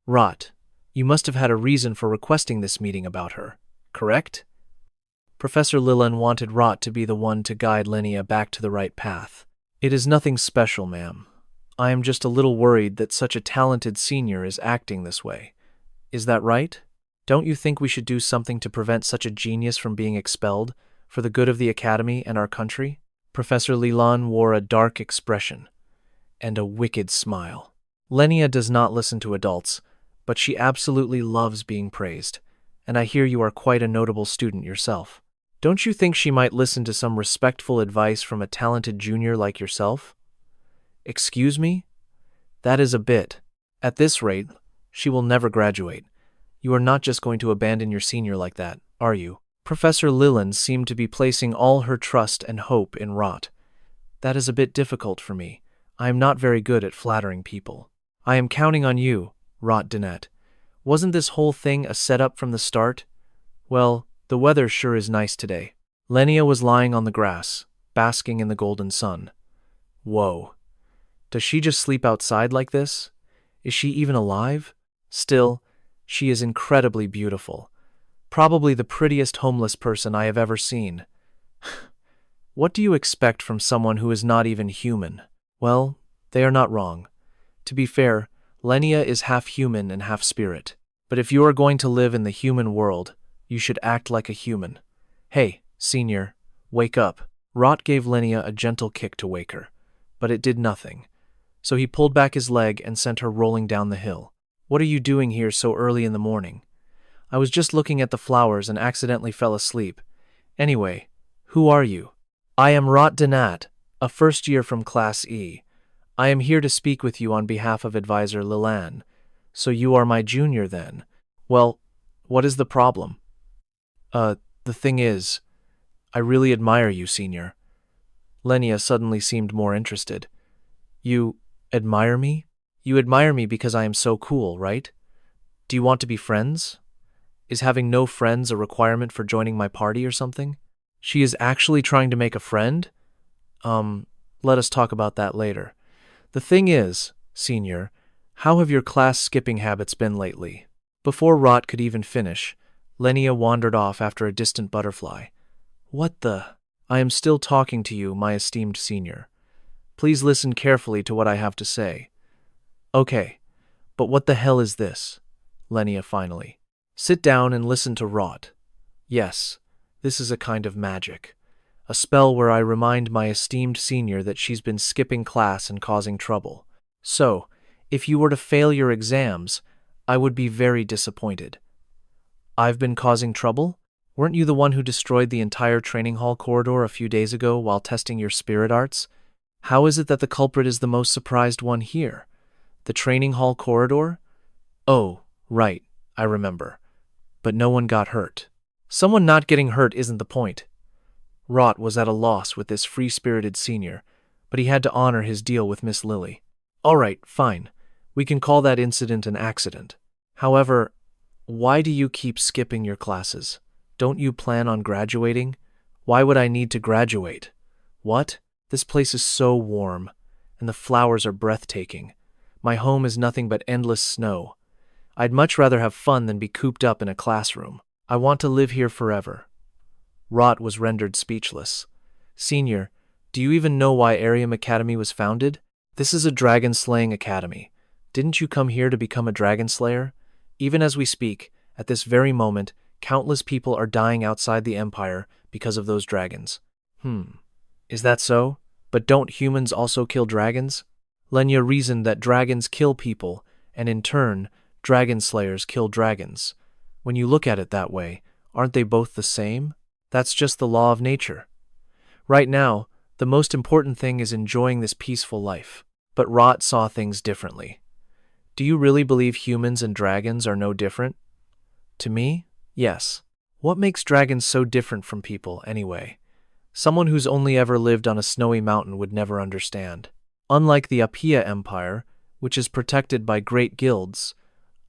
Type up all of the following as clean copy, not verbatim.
Rot, you must have had a reason for requesting this meeting about her, correct? Professor Lillan wanted Rot to be the one to guide Linnea back to the right path. It is nothing special, ma'am. I am just a little worried that such a talented senior is acting this way. Is that right? Don't you think we should do something to prevent such a genius from being expelled, for the good of the academy and our country? Professor Lillan wore a dark expression and a wicked smile. Linnea does not listen to adults, but she absolutely loves being praised, and I hear you are quite a notable student yourself. Don't you think she might listen to some respectful advice from a talented junior like yourself? Excuse me? That is a bit. At this rate, she will never graduate. You are not just going to abandon your senior like that, are you? Professor Lillan seemed to be placing all her trust and hope in Rot. That is a bit difficult for me. I am not very good at flattering people. I am counting on you, Rot Dinette. Wasn't this whole thing a setup from the start? Well, the weather sure is nice today. Linnea was lying on the grass, basking in the golden sun. Whoa. Does she just sleep outside like this? Is she even alive? Still, she is incredibly beautiful. Probably the prettiest homeless person I have ever seen. What do you expect from someone who is not even human? Well, they are not wrong. To be fair, Linnea is half human and half spirit. But if you are going to live in the human world, you should act like a human. Hey, senior, wake up. Rot gave Linnea a gentle kick to wake her, but it did nothing. So he pulled back his leg and sent her rolling down the hill. What are you doing here so early in the morning? I was just looking at the flowers and accidentally fell asleep. Anyway, who are you? I am Rot Dinette, a first year from Class E. I am here to speak with you on behalf of Advisor Lillan. So you are my junior then? Well, what is the problem? The thing is, I really admire you, senior. Linnea suddenly seemed more interested. You admire me? You admire me because I am so cool, right? Do you want to be friends? Is having no friends a requirement for joining my party or something? She is actually trying to make a friend? Let us talk about that later. The thing is, senior, how have your class skipping habits been lately? Before Rot could even finish, Linnea wandered off after a distant butterfly. What the? I am still talking to you, my esteemed senior. Please listen carefully to what I have to say. Okay, but what the hell is this? Linnea finally. Sit down and listen to Rot. Yes, this is a kind of magic. A spell where I remind my esteemed senior that she's been skipping class and causing trouble. So, if you were to fail your exams, I would be very disappointed. I've been causing trouble? Weren't you the one who destroyed the entire training hall corridor a few days ago while testing your spirit arts? How is it that the culprit is the most surprised one here? The training hall corridor? Oh, right, I remember. But no one got hurt. Someone not getting hurt isn't the point. Rot was at a loss with this free-spirited senior, but he had to honor his deal with Miss Lily. All right, fine. We can call that incident an accident. However, why do you keep skipping your classes? Don't you plan on graduating? Why would I need to graduate? What? This place is so warm, and the flowers are breathtaking. My home is nothing but endless snow. I'd much rather have fun than be cooped up in a classroom. I want to live here forever. Rot was rendered speechless. Senior, do you even know why Arium Academy was founded? This is a dragon-slaying academy. Didn't you come here to become a dragon slayer? Even as we speak, at this very moment, countless people are dying outside the Empire because of those dragons. Is that so? But don't humans also kill dragons? Linnea reasoned that dragons kill people, and in turn, dragon slayers kill dragons. When you look at it that way, aren't they both the same? That's just the law of nature. Right now, the most important thing is enjoying this peaceful life. But Rot saw things differently. Do you really believe humans and dragons are no different? To me, yes. What makes dragons so different from people, anyway? Someone who's only ever lived on a snowy mountain would never understand. Unlike the Apia Empire, which is protected by great guilds,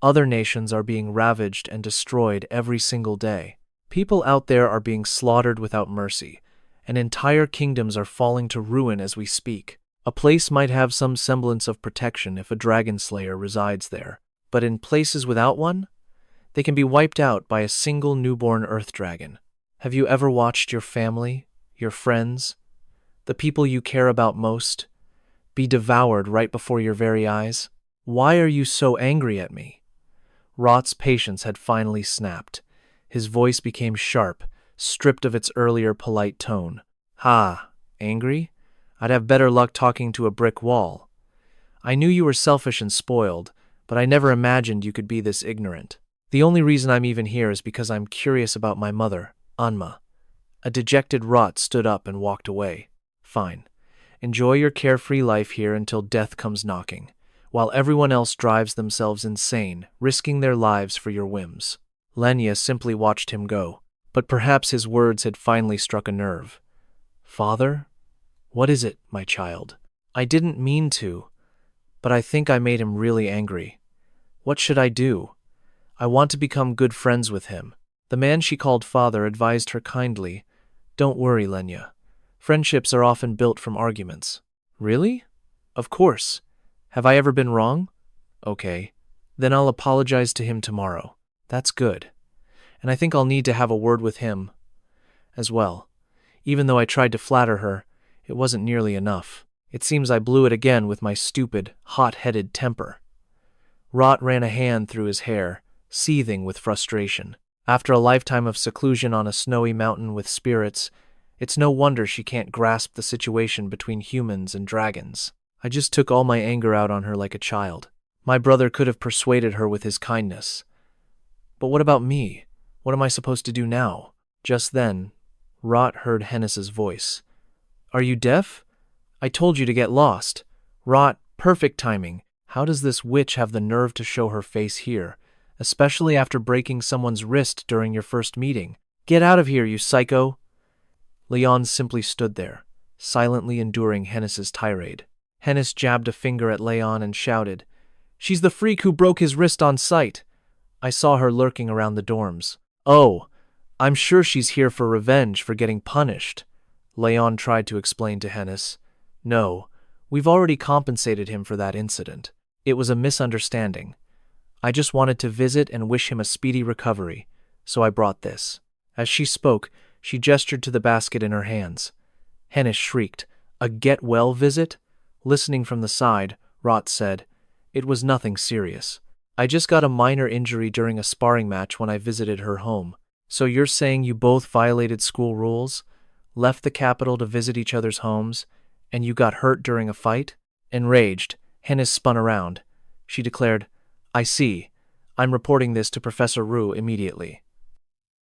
other nations are being ravaged and destroyed every single day. People out there are being slaughtered without mercy, and entire kingdoms are falling to ruin as we speak. A place might have some semblance of protection if a dragon slayer resides there. But in places without one, they can be wiped out by a single newborn earth dragon. Have you ever watched your family, your friends, the people you care about most, be devoured right before your very eyes? Why are you so angry at me? Rot's patience had finally snapped. His voice became sharp, stripped of its earlier polite tone. Ha, angry? I'd have better luck talking to a brick wall. I knew you were selfish and spoiled, but I never imagined you could be this ignorant. The only reason I'm even here is because I'm curious about my mother, Anma. A dejected Rot stood up and walked away. Fine. Enjoy your carefree life here until death comes knocking, while everyone else drives themselves insane, risking their lives for your whims. Lenya simply watched him go, but perhaps his words had finally struck a nerve. Father? What is it, my child? I didn't mean to, but I think I made him really angry. What should I do? I want to become good friends with him. The man she called father advised her kindly. Don't worry, Lenya. Friendships are often built from arguments. Really? Of course. Have I ever been wrong? Okay. Then I'll apologize to him tomorrow. That's good. And I think I'll need to have a word with him as well. Even though I tried to flatter her, it wasn't nearly enough. It seems I blew it again with my stupid, hot-headed temper. Rot ran a hand through his hair, seething with frustration. After a lifetime of seclusion on a snowy mountain with spirits, it's no wonder she can't grasp the situation between humans and dragons. I just took all my anger out on her like a child. My brother could have persuaded her with his kindness. But what about me? What am I supposed to do now? Just then, Rot heard Hennis's voice. Are you deaf? I told you to get lost. Rot, perfect timing. How does this witch have the nerve to show her face here, especially after breaking someone's wrist during your first meeting? Get out of here, you psycho! Leon simply stood there, silently enduring Hennis's tirade. Hennis jabbed a finger at Leon and shouted, She's the freak who broke his wrist on sight. I saw her lurking around the dorms. Oh, I'm sure she's here for revenge for getting punished. Leon tried to explain to Hennis. No, we've already compensated him for that incident. It was a misunderstanding. I just wanted to visit and wish him a speedy recovery, so I brought this. As she spoke, she gestured to the basket in her hands. Hennis shrieked, A get-well visit? Listening from the side, Rot said, It was nothing serious. I just got a minor injury during a sparring match when I visited her home. So you're saying you both violated school rules, left the capital to visit each other's homes, and you got hurt during a fight? Enraged, Hennis spun around. She declared, I see. I'm reporting this to Professor Ru immediately.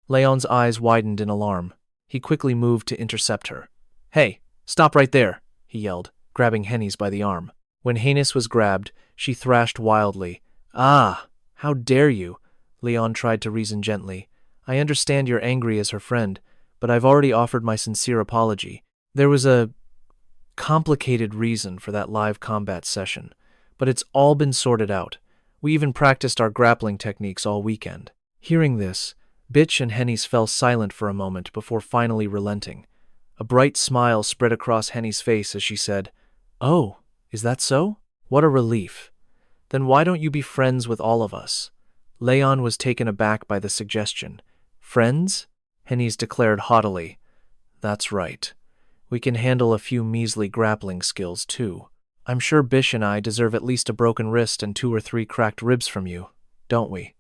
Leon's eyes widened in alarm. He quickly moved to intercept her. Hey, stop right there, he yelled, grabbing Hennis by the arm. When Hennis was grabbed, she thrashed wildly. Ah, how dare you? Leon tried to reason gently. I understand you're angry as her friend, but I've already offered my sincere apology. There was a complicated reason for that live combat session, but it's all been sorted out. We even practiced our grappling techniques all weekend. Hearing this, Bitch and Hennis fell silent for a moment before finally relenting. A bright smile spread across Henny's face as she said, Oh, is that so? What a relief. Then why don't you be friends with all of us? Leon was taken aback by the suggestion. Friends? Henny's declared haughtily. That's right. We can handle a few measly grappling skills, too. I'm sure Bish and I deserve at least a broken wrist and 2 or 3 cracked ribs from you, don't we?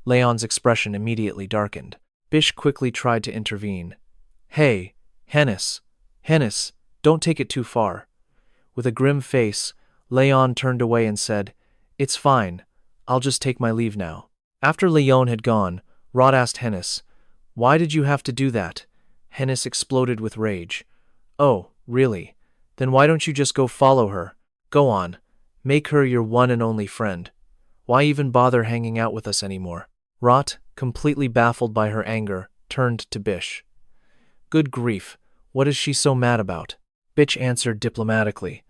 Leon's expression immediately darkened. Bish quickly tried to intervene. Hey, Hennis, don't take it too far. With a grim face, Leon turned away and said, It's fine. I'll just take my leave now. After Leon had gone, Rod asked Hennis, Why did you have to do that? Hennis exploded with rage. Oh, really? Then why don't you just go follow her? Go on. Make her your one and only friend. Why even bother hanging out with us anymore? Rot, completely baffled by her anger, turned to Bish. Good grief, what is she so mad about? Bitch answered diplomatically.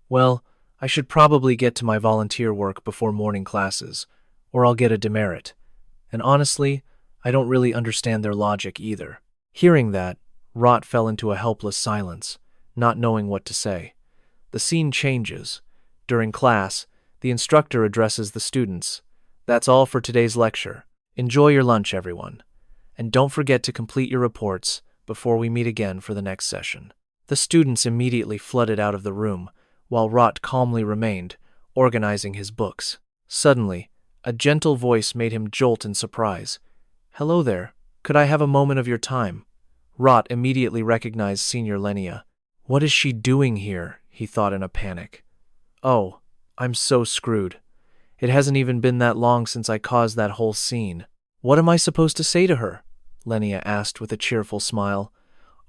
Well, I should probably get to my volunteer work before morning classes, or I'll get a demerit. And honestly, I don't really understand their logic either. Hearing that, Rot fell into a helpless silence, not knowing what to say. The scene changes. During class, the instructor addresses the students. That's all for today's lecture. Enjoy your lunch, everyone. And don't forget to complete your reports before we meet again for the next session. The students immediately flooded out of the room, while Rot calmly remained, organizing his books. Suddenly, a gentle voice made him jolt in surprise. "Hello there. Could I have a moment of your time?" Rot immediately recognized Senior Lenia. What is she doing here? He thought in a panic. Oh, I'm so screwed. It hasn't even been that long since I caused that whole scene. What am I supposed to say to her? Lenia asked with a cheerful smile.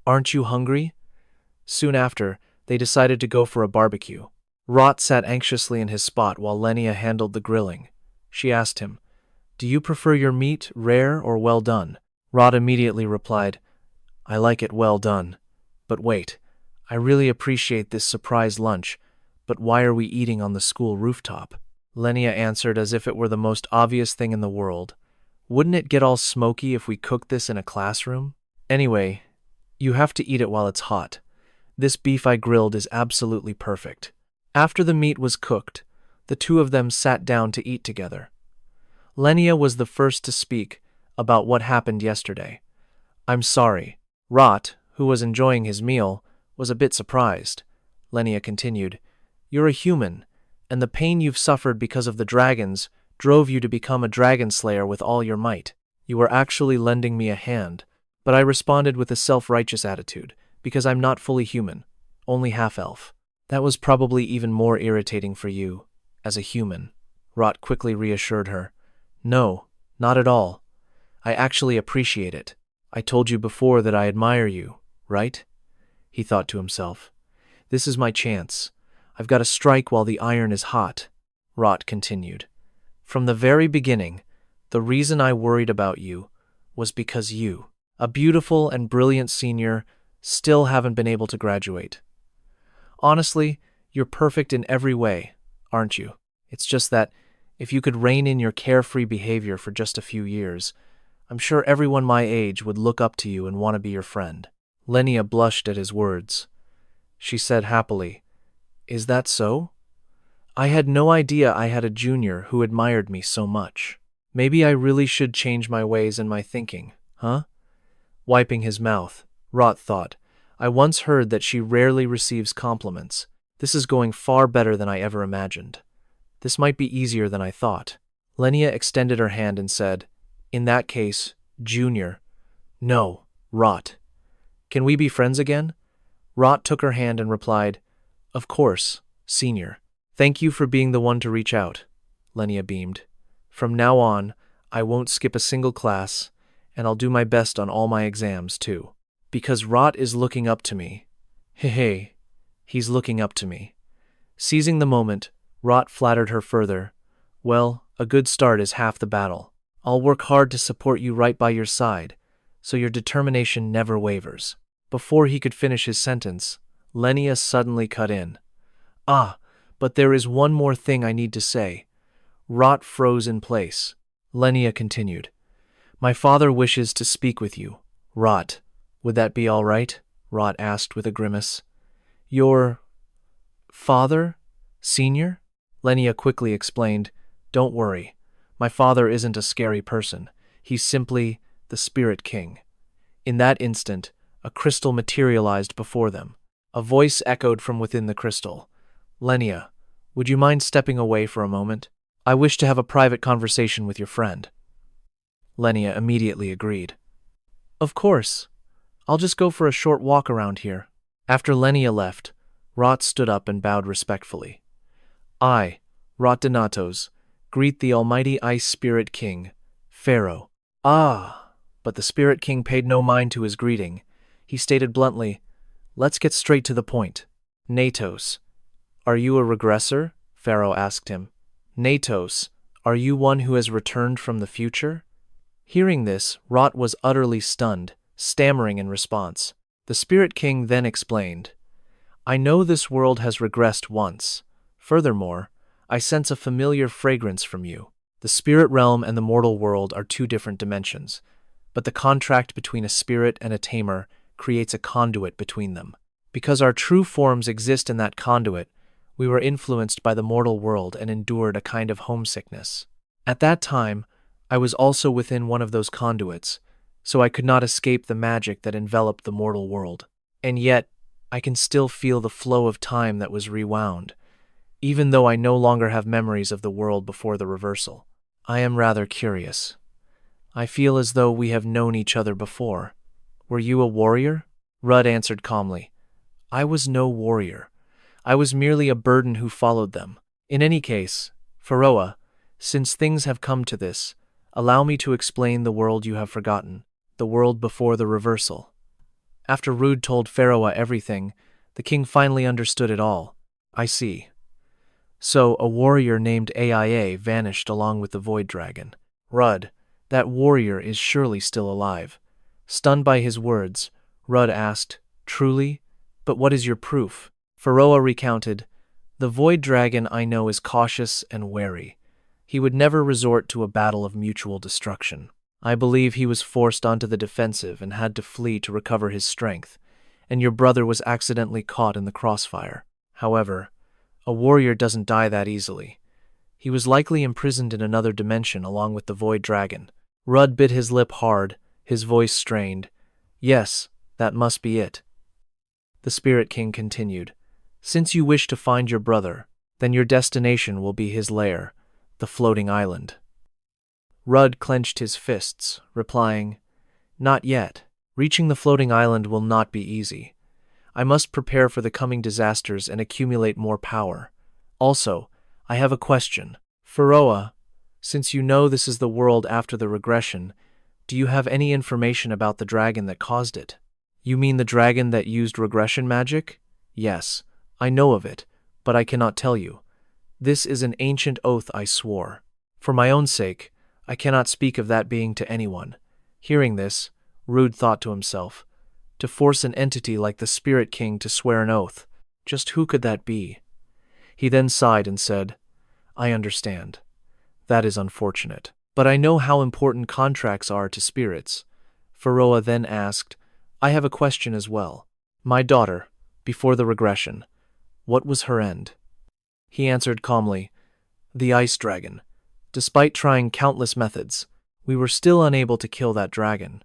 Aren't you hungry? Soon after, they decided to go for a barbecue. Rot sat anxiously in his spot while Lenia handled the grilling. She asked him, "Do you prefer your meat rare or well done?" Rot immediately replied, "I like it well done. But wait, I really appreciate this surprise lunch, but why are we eating on the school rooftop?" Lenia answered as if it were the most obvious thing in the world. Wouldn't it get all smoky if we cooked this in a classroom? Anyway, you have to eat it while it's hot. This beef I grilled is absolutely perfect. After the meat was cooked, the two of them sat down to eat together. Lenia was the first to speak about what happened yesterday. I'm sorry. Rot, who was enjoying his meal, was a bit surprised. Lenia continued, You're a human, and the pain you've suffered because of the dragons drove you to become a dragon slayer with all your might. You were actually lending me a hand, but I responded with a self-righteous attitude, because I'm not fully human, only half-elf. That was probably even more irritating for you, as a human. Rot quickly reassured her. No, not at all. I actually appreciate it. I told you before that I admire you, right? He thought to himself. This is my chance. I've got to strike while the iron is hot. Rot continued. From the very beginning, the reason I worried about you was because you, a beautiful and brilliant senior, still haven't been able to graduate. Honestly, you're perfect in every way, aren't you? It's just that, if you could rein in your carefree behavior for just a few years, I'm sure everyone my age would look up to you and want to be your friend. Lenia blushed at his words. She said happily, Is that so? I had no idea I had a junior who admired me so much. Maybe I really should change my ways and my thinking, huh? Wiping his mouth, Rot thought, I once heard that she rarely receives compliments. This is going far better than I ever imagined. This might be easier than I thought. Lenia extended her hand and said, In that case, Junior. No, Rot. Can we be friends again? Rot took her hand and replied, Of course, Senior. Thank you for being the one to reach out, Lenia beamed. From now on, I won't skip a single class, and I'll do my best on all my exams, too. Because Rot is looking up to me. Hey, he's looking up to me. Seizing the moment, Rot flattered her further. Well, a good start is half the battle. I'll work hard to support you right by your side, so your determination never wavers. Before he could finish his sentence, Lenia suddenly cut in. But there is one more thing I need to say. Rot froze in place. Lenia continued. My father wishes to speak with you. Rot. Would that be all right? Rot asked with a grimace. Your father? Senior? Lenia quickly explained. Don't worry. My father isn't a scary person. He's simply the Spirit King. In that instant, a crystal materialized before them. A voice echoed from within the crystal. Lenia, would you mind stepping away for a moment? I wish to have a private conversation with your friend. Lenia immediately agreed. Of course. I'll just go for a short walk around here. After Lenia left, Rot stood up and bowed respectfully. I, Rot Donatos, greet the almighty Ice Spirit King, Pharaoh. But the Spirit King paid no mind to his greeting. He stated bluntly, Let's get straight to the point. Etos. Are you a regressor? Pharaoh asked him. Etos, are you one who has returned from the future? Hearing this, Rot was utterly stunned, stammering in response. The Spirit King then explained, I know this world has regressed once. Furthermore, I sense a familiar fragrance from you. The spirit realm and the mortal world are two different dimensions, but the contract between a spirit and a tamer creates a conduit between them. Because our true forms exist in that conduit, we were influenced by the mortal world and endured a kind of homesickness. At that time, I was also within one of those conduits, so I could not escape the magic that enveloped the mortal world. And yet, I can still feel the flow of time that was rewound, even though I no longer have memories of the world before the reversal. I am rather curious. I feel as though we have known each other before. Were you a warrior? Rudd answered calmly. I was no warrior. I was merely a burden who followed them. In any case, Pharaoh, since things have come to this, allow me to explain the world you have forgotten, the world before the reversal. After Rude told Pharaoh everything, the king finally understood it all. I see. So, a warrior named AIA vanished along with the Void Dragon. Rudd, that warrior is surely still alive. Stunned by his words, Rudd asked, Truly? But what is your proof? Pharaoh recounted, The Void Dragon I know is cautious and wary. He would never resort to a battle of mutual destruction. I believe he was forced onto the defensive and had to flee to recover his strength, and your brother was accidentally caught in the crossfire. However, a warrior doesn't die that easily. He was likely imprisoned in another dimension along with the Void Dragon. Rudd bit his lip hard, his voice strained. Yes, that must be it. The Spirit King continued. Since you wish to find your brother, then your destination will be his lair, the floating island. Rudd clenched his fists, replying, Not yet. Reaching the floating island will not be easy. I must prepare for the coming disasters and accumulate more power. Also, I have a question. Pharaoh, since you know this is the world after the regression, do you have any information about the dragon that caused it? You mean the dragon that used regression magic? Yes, I know of it, but I cannot tell you. This is an ancient oath I swore. For my own sake, I cannot speak of that being to anyone. Hearing this, Rude thought to himself, to force an entity like the Spirit King to swear an oath, just who could that be? He then sighed and said, I understand. That is unfortunate. But I know how important contracts are to spirits. Pharaoh then asked, I have a question as well. My daughter, before the regression, what was her end? He answered calmly, The Ice Dragon. Despite trying countless methods, we were still unable to kill that dragon.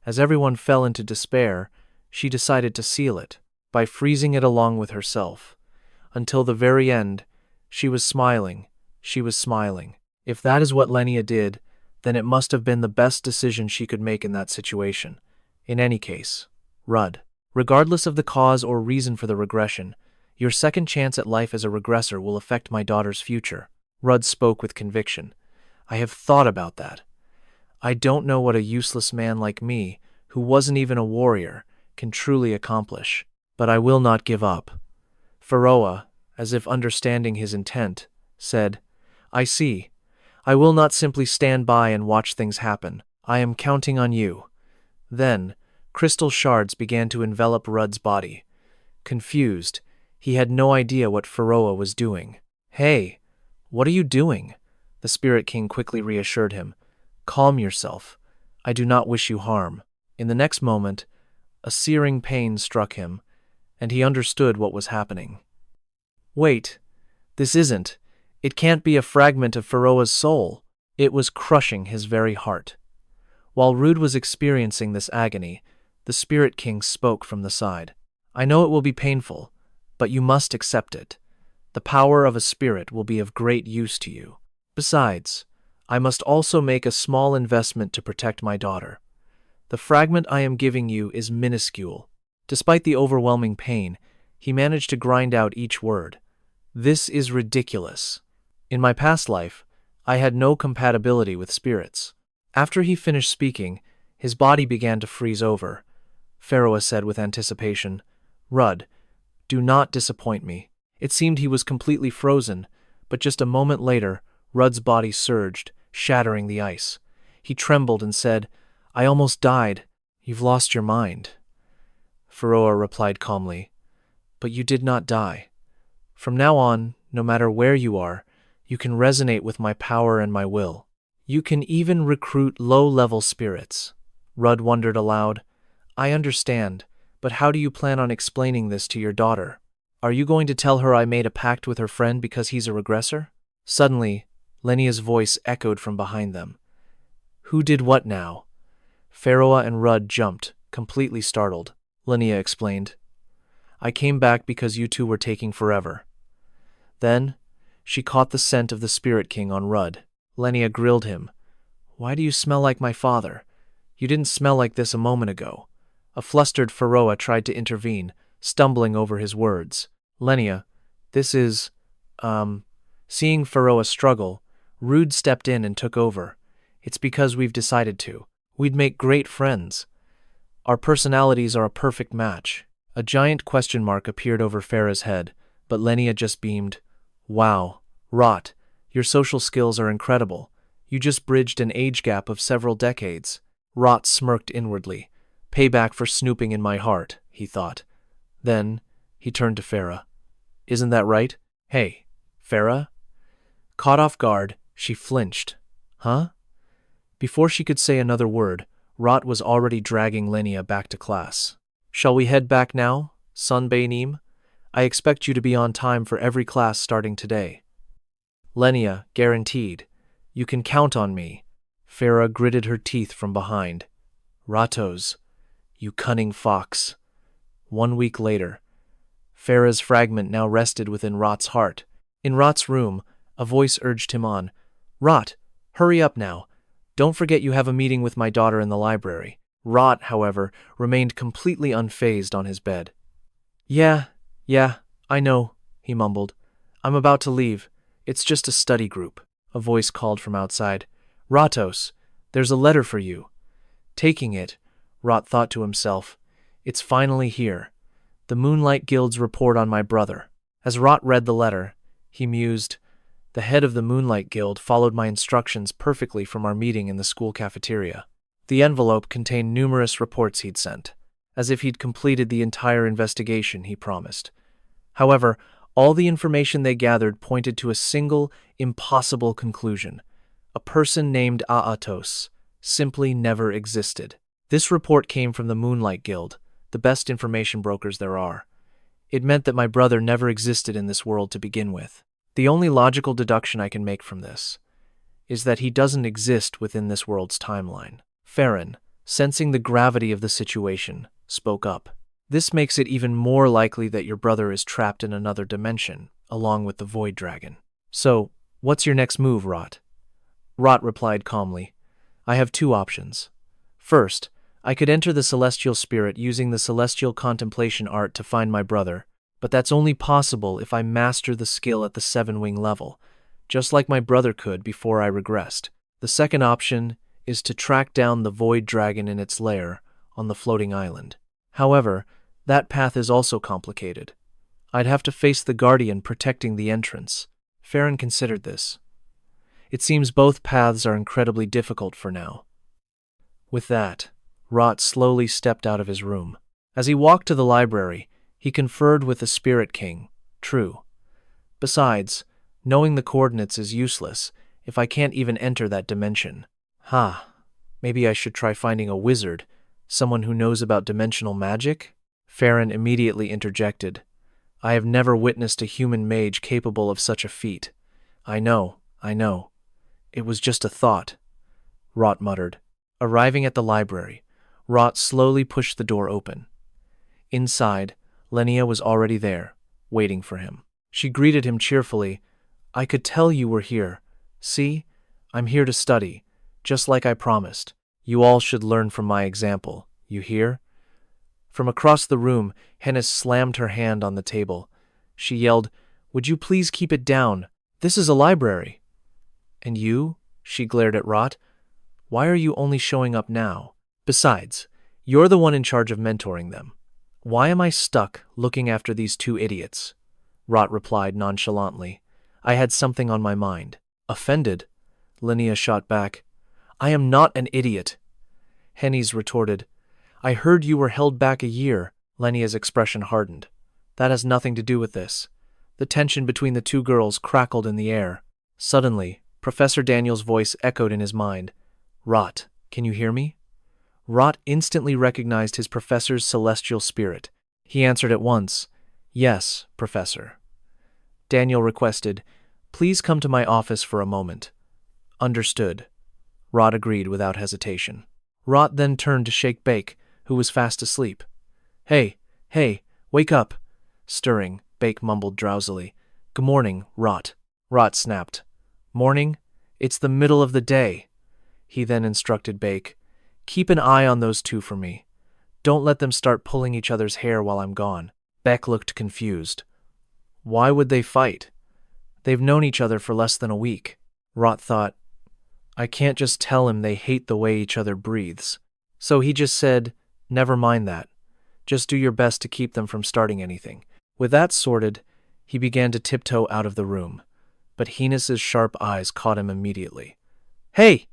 As everyone fell into despair, she decided to seal it, by freezing it along with herself. Until the very end, she was smiling. If that is what Lenia did, then it must have been the best decision she could make in that situation. In any case, Rudd, regardless of the cause or reason for the regression, your second chance at life as a regressor will affect my daughter's future. Rudd spoke with conviction. I have thought about that. I don't know what a useless man like me, who wasn't even a warrior, can truly accomplish. But I will not give up. Pharaoh, as if understanding his intent, said, I see. I will not simply stand by and watch things happen. I am counting on you. Then, crystal shards began to envelop Rudd's body. Confused, he had no idea what Pharaoh was doing. Hey, what are you doing? The Spirit King quickly reassured him. Calm yourself. I do not wish you harm. In the next moment, a searing pain struck him, and he understood what was happening. Wait, this isn't. It can't be a fragment of Pharaoh's soul. It was crushing his very heart. While Rude was experiencing this agony, the Spirit King spoke from the side. I know it will be painful, but you must accept it. The power of a spirit will be of great use to you. Besides, I must also make a small investment to protect my daughter. The fragment I am giving you is minuscule. Despite the overwhelming pain, he managed to grind out each word. This is ridiculous. In my past life, I had no compatibility with spirits. After he finished speaking, his body began to freeze over. Pharaoh said with anticipation, Rudd, do not disappoint me. It seemed he was completely frozen, but just a moment later, Rudd's body surged, shattering the ice. He trembled and said, I almost died. You've lost your mind. Pharaoh replied calmly, But you did not die. From now on, no matter where you are, you can resonate with my power and my will. You can even recruit low-level spirits. Rudd wondered aloud. I understand, but how do you plan on explaining this to your daughter? Are you going to tell her I made a pact with her friend because he's a regressor? Suddenly, Lenia's voice echoed from behind them. Who did what now? Pharaoh and Rudd jumped, completely startled. Lenia explained. I came back because you two were taking forever. Then, she caught the scent of the Spirit King on Rudd. Lenia grilled him. Why do you smell like my father? You didn't smell like this a moment ago. A flustered Pharaoh tried to intervene, stumbling over his words. Lenia, this is, Seeing Pharaoh struggle, Rude stepped in and took over. It's because we've decided to. We'd make great friends. Our personalities are a perfect match. A giant question mark appeared over Farah's head, but Lenia just beamed. Wow, Rot, your social skills are incredible. You just bridged an age gap of several decades. Rot smirked inwardly. Payback for snooping in my heart, he thought. Then, he turned to Farah. Isn't that right? Hey, Farah? Caught off guard, she flinched. Huh? Before she could say another word, Rot was already dragging Lenia back to class. Shall we head back now, Sunbaenim? I expect you to be on time for every class starting today. Lenia, guaranteed. You can count on me. Farah gritted her teeth from behind. Ratos, you cunning fox. 1 week later. Farah's fragment now rested within Rot's heart. In Rot's room, a voice urged him on. Rot, hurry up now. Don't forget you have a meeting with my daughter in the library. Rot, however, remained completely unfazed on his bed. Yeah, I know, he mumbled. I'm about to leave. It's just a study group. A voice called from outside. Ratos, there's a letter for you. Taking it, Rot thought to himself. It's finally here. The Moonlight Guild's report on my brother. As Rot read the letter, he mused. The head of the Moonlight Guild followed my instructions perfectly from our meeting in the school cafeteria. The envelope contained numerous reports he'd sent, as if he'd completed the entire investigation he promised. However, all the information they gathered pointed to a single, impossible conclusion. A person named Etos simply never existed. This report came from the Moonlight Guild, the best information brokers there are. It meant that my brother never existed in this world to begin with. The only logical deduction I can make from this is that he doesn't exist within this world's timeline. Farron, sensing the gravity of the situation, spoke up. This makes it even more likely that your brother is trapped in another dimension, along with the Void Dragon. So, what's your next move, Rot? Rot replied calmly. I have 2 options. First, I could enter the Celestial Spirit using the Celestial Contemplation art to find my brother, but that's only possible if I master the skill at the 7-wing level, just like my brother could before I regressed. The second option is to track down the Void Dragon in its lair on the floating island. However, that path is also complicated. I'd have to face the Guardian protecting the entrance. Farron considered this. It seems both paths are incredibly difficult for now. With that, Rot slowly stepped out of his room. As he walked to the library, he conferred with the Spirit King. True. Besides, knowing the coordinates is useless if I can't even enter that dimension. Maybe I should try finding a wizard, someone who knows about dimensional magic? Farron immediately interjected. I have never witnessed a human mage capable of such a feat. I know. It was just a thought, Rot muttered. Arriving at the library, Rot slowly pushed the door open. Inside, Lenia was already there, waiting for him. She greeted him cheerfully. I could tell you were here. See? I'm here to study, just like I promised. You all should learn from my example, you hear? From across the room, Hennis slammed her hand on the table. She yelled, Would you please keep it down? This is a library. And you? She glared at Rot. Why are you only showing up now? Besides, you're the one in charge of mentoring them. Why am I stuck looking after these 2 idiots? Rot replied nonchalantly. I had something on my mind. Offended? Lenia shot back. I am not an idiot. Hennis retorted. I heard you were held back a year. Lenia's expression hardened. That has nothing to do with this. The tension between the 2 girls crackled in the air. Suddenly, Professor Daniel's voice echoed in his mind. Rot, can you hear me? Rot instantly recognized his professor's celestial spirit. He answered at once. Yes, Professor. Daniel requested, Please come to my office for a moment. Understood. Rot agreed without hesitation. Rot then turned to shake Bake, who was fast asleep. Hey, wake up. Stirring, Bake mumbled drowsily. Good morning, Rot. Rot snapped. Morning? It's the middle of the day. He then instructed Bake. Keep an eye on those two for me. Don't let them start pulling each other's hair while I'm gone. Beck looked confused. Why would they fight? They've known each other for less than a week. Rot thought, I can't just tell him they hate the way each other breathes. So he just said, never mind that. Just do your best to keep them from starting anything. With that sorted, he began to tiptoe out of the room, but Heinus's sharp eyes caught him immediately. Hey!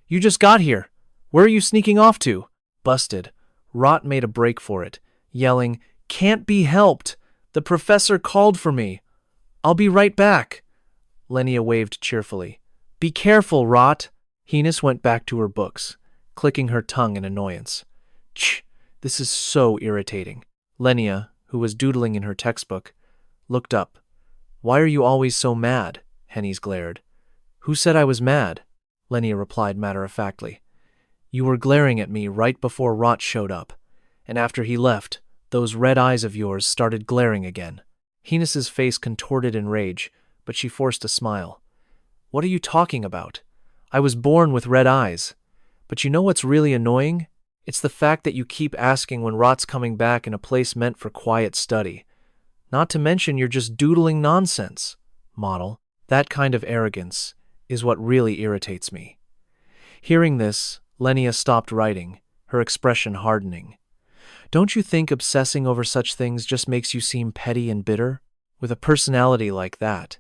You just got here! Where are you sneaking off to? Busted, Rot made a break for it, yelling, Can't be helped! The professor called for me! I'll be right back! Lenia waved cheerfully. Be careful, Rot! Heinus went back to her books, clicking her tongue in annoyance. Ch! This is so irritating. Lenia, who was doodling in her textbook, looked up. Why are you always so mad? Hennies glared. Who said I was mad? Lenia replied matter-of-factly. You were glaring at me right before Rot showed up, and after he left, those red eyes of yours started glaring again. Heinus's face contorted in rage, but she forced a smile. What are you talking about? I was born with red eyes. But you know what's really annoying? It's the fact that you keep asking when Rot's coming back in a place meant for quiet study. Not to mention you're just doodling nonsense. Model, that kind of arrogance is what really irritates me. Hearing this, Lenia stopped writing, her expression hardening. Don't you think obsessing over such things just makes you seem petty and bitter? With a personality like that,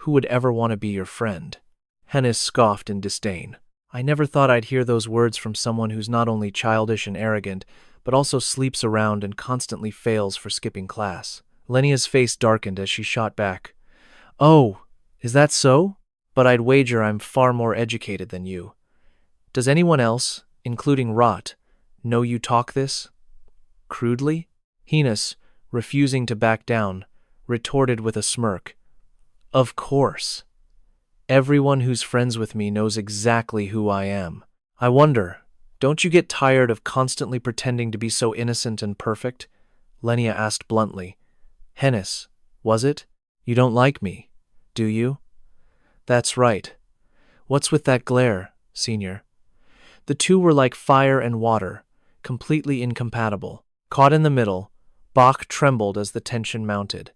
who would ever want to be your friend? Hennis scoffed in disdain. I never thought I'd hear those words from someone who's not only childish and arrogant, but also sleeps around and constantly fails for skipping class. Lenia's face darkened as she shot back. Oh, is that so? But I'd wager I'm far more educated than you. Does anyone else, including Rot, know you talk this? Crudely? Heinus, refusing to back down, retorted with a smirk. Of course. Everyone who's friends with me knows exactly who I am. I wonder, don't you get tired of constantly pretending to be so innocent and perfect? Lenia asked bluntly. Hennis, was it? You don't like me, do you? That's right. What's with that glare, Senior? The two were like fire and water, completely incompatible. Caught in the middle, Bach trembled as the tension mounted,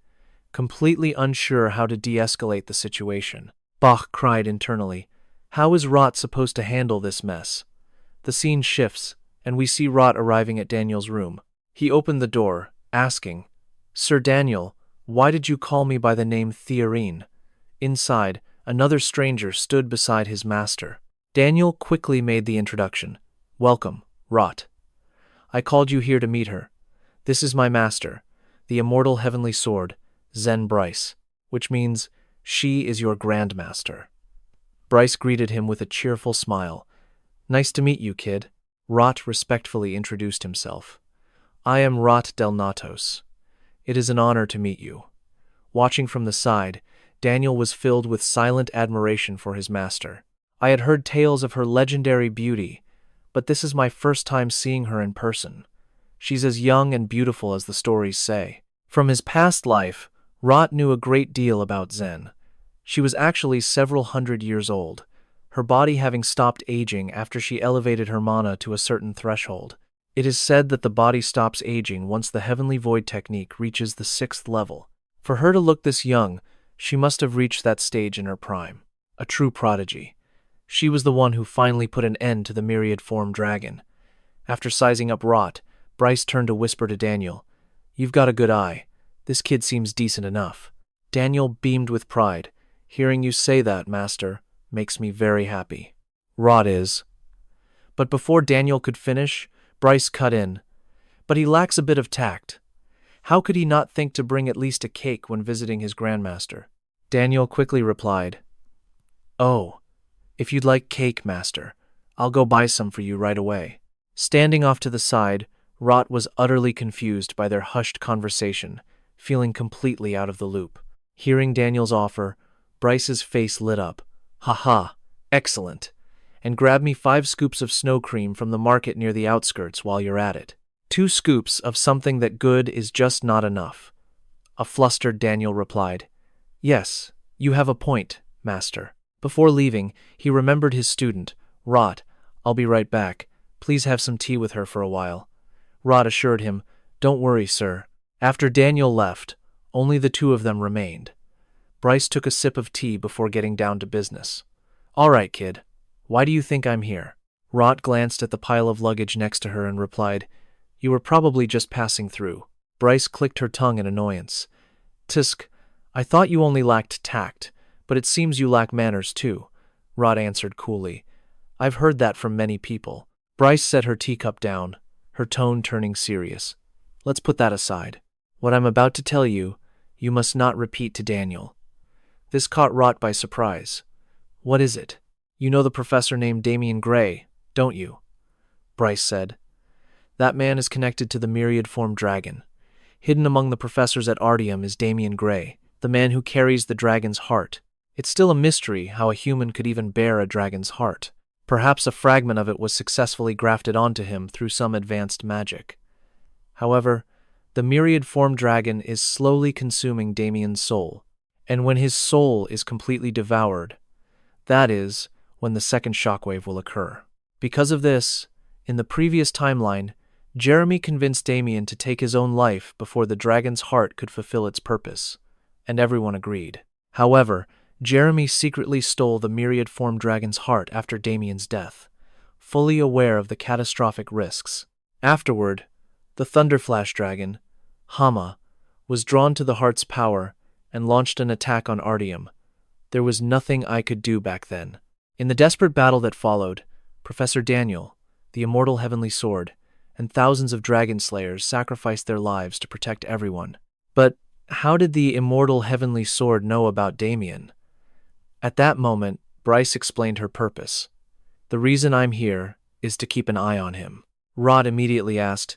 completely unsure how to de-escalate the situation. Bach cried internally, How is Rot supposed to handle this mess? The scene shifts, and we see Rot arriving at Daniel's room. He opened the door, asking, Sir Daniel, why did you call me by the name Theorine? Inside, another stranger stood beside his master. Daniel quickly made the introduction. Welcome, Rot. I called you here to meet her. This is my master, the immortal heavenly sword, Zen Bryce, which means she is your grandmaster. Bryce greeted him with a cheerful smile. Nice to meet you, kid. Rot respectfully introduced himself. I am Rot Del Natos. It is an honor to meet you. Watching from the side, Daniel was filled with silent admiration for his master. I had heard tales of her legendary beauty, but this is my first time seeing her in person. She's as young and beautiful as the stories say. From his past life, Rot knew a great deal about Zen. She was actually several hundred years old, her body having stopped aging after she elevated her mana to a certain threshold. It is said that the body stops aging once the Heavenly Void technique reaches the 6th level. For her to look this young, she must have reached that stage in her prime. A true prodigy. She was the one who finally put an end to the myriad-form dragon. After sizing up Rot, Bryce turned to whisper to Daniel, You've got a good eye. This kid seems decent enough. Daniel beamed with pride. Hearing you say that, Master, makes me very happy. Rot is. But before Daniel could finish, Bryce cut in. But he lacks a bit of tact. How could he not think to bring at least a cake when visiting his grandmaster? Daniel quickly replied, Oh, if you'd like cake, Master, I'll go buy some for you right away. Standing off to the side, Rot was utterly confused by their hushed conversation, feeling completely out of the loop. Hearing Daniel's offer, Bryce's face lit up. "Ha, excellent. And grab me 5 scoops of snow cream from the market near the outskirts while you're at it. 2 scoops of something that good is just not enough." A flustered Daniel replied, "Yes, you have a point, master." Before leaving, he remembered his student, Rot. "I'll be right back. Please have some tea with her for a while." Rot assured him, "Don't worry, sir." After Daniel left, only the two of them remained. Bryce took a sip of tea before getting down to business. "All right, kid. Why do you think I'm here?" Rot glanced at the pile of luggage next to her and replied, "You were probably just passing through." Bryce clicked her tongue in annoyance. "Tisk, I thought you only lacked tact, but it seems you lack manners too," Rot answered coolly. "I've heard that from many people." Bryce set her teacup down, her tone turning serious. "Let's put that aside. What I'm about to tell you, you must not repeat to Daniel." This caught Rot by surprise. "What is it?" "You know the professor named Damian Gray, don't you?" Bryce said. "That man is connected to the myriad-form dragon. Hidden among the professors at Artium is Damian Gray, the man who carries the dragon's heart. It's still a mystery how a human could even bear a dragon's heart. Perhaps a fragment of it was successfully grafted onto him through some advanced magic. However, the myriad-form dragon is slowly consuming Damian's soul, and when his soul is completely devoured, that is when the second shockwave will occur. Because of this, in the previous timeline, Jeremy convinced Damian to take his own life before the dragon's heart could fulfill its purpose, and everyone agreed. However, Jeremy secretly stole the myriad-form dragon's heart after Damian's death, fully aware of the catastrophic risks. Afterward, the Thunderflash dragon, Hama, was drawn to the heart's power and launched an attack on Artium. There was nothing I could do back then. In the desperate battle that followed, Professor Daniel, the immortal heavenly sword, and thousands of dragon slayers sacrificed their lives to protect everyone. But how did the immortal heavenly sword know about Damian? At that moment, Bryce explained her purpose. "The reason I'm here is to keep an eye on him." Rod immediately asked,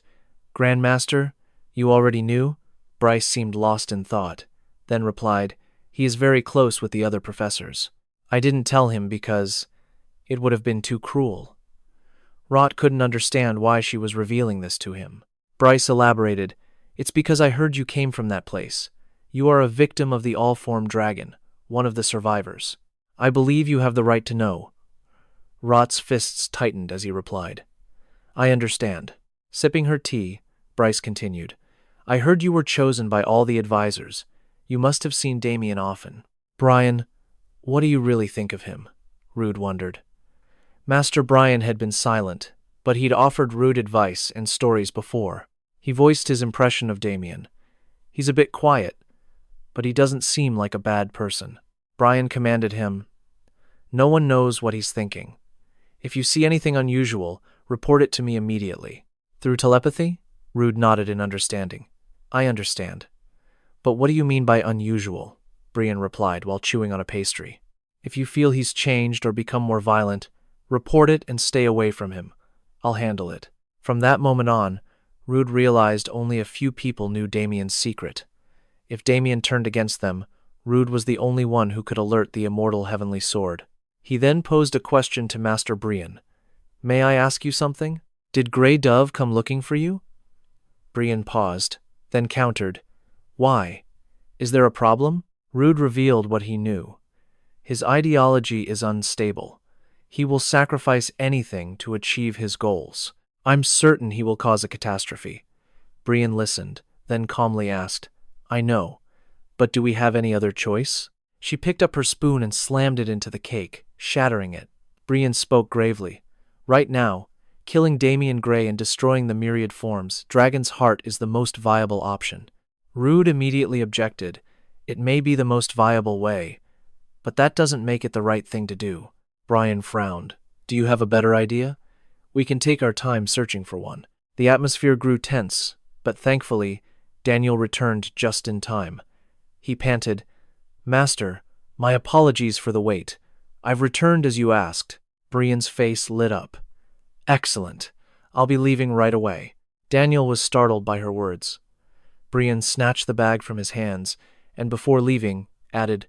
"Grandmaster, you already knew?" Bryce seemed lost in thought, then replied, "He is very close with the other professors. I didn't tell him because it would have been too cruel." Rot couldn't understand why she was revealing this to him. Bryce elaborated, "It's because I heard you came from that place. You are a victim of the all-form dragon, one of the survivors. I believe you have the right to know." Rot's fists tightened as he replied, "I understand." Sipping her tea, Bryce continued, "I heard you were chosen by all the advisors. You must have seen Damian often." "Brian, what do you really think of him?" Rude wondered. Master Brian had been silent, but he'd offered Rude advice and stories before. He voiced his impression of Damian. "He's a bit quiet, but he doesn't seem like a bad person." Brian commanded him, "No one knows what he's thinking. If you see anything unusual, report it to me immediately." "Through telepathy?" Rude nodded in understanding. "I understand. But what do you mean by unusual?" Brian replied while chewing on a pastry. "If you feel he's changed or become more violent, report it and stay away from him. I'll handle it." From that moment on, Rude realized only a few people knew Damian's secret. If Damian turned against them, Rude was the only one who could alert the immortal heavenly sword. He then posed a question to Master Brian. "May I ask you something? Did Grey Dove come looking for you?" Brian paused, then countered, "Why? Is there a problem?" Rude revealed what he knew. His ideology is unstable. He will sacrifice anything to achieve his goals. "I'm certain he will cause a catastrophe." Brian listened, then calmly asked, "I know, but do we have any other choice?" She picked up her spoon and slammed it into the cake, shattering it. Brian spoke gravely. "Right now, killing Damian Gray and destroying the myriad forms, Dragon's Heart is the most viable option." Rude immediately objected. "It may be the most viable way, but that doesn't make it the right thing to do." Brian frowned. "Do you have a better idea? We can take our time searching for one." The atmosphere grew tense, but thankfully, Daniel returned just in time. He panted, "Master, my apologies for the wait. I've returned as you asked." Brian's face lit up. "Excellent. I'll be leaving right away." Daniel was startled by her words. Brian snatched the bag from his hands, and before leaving, added,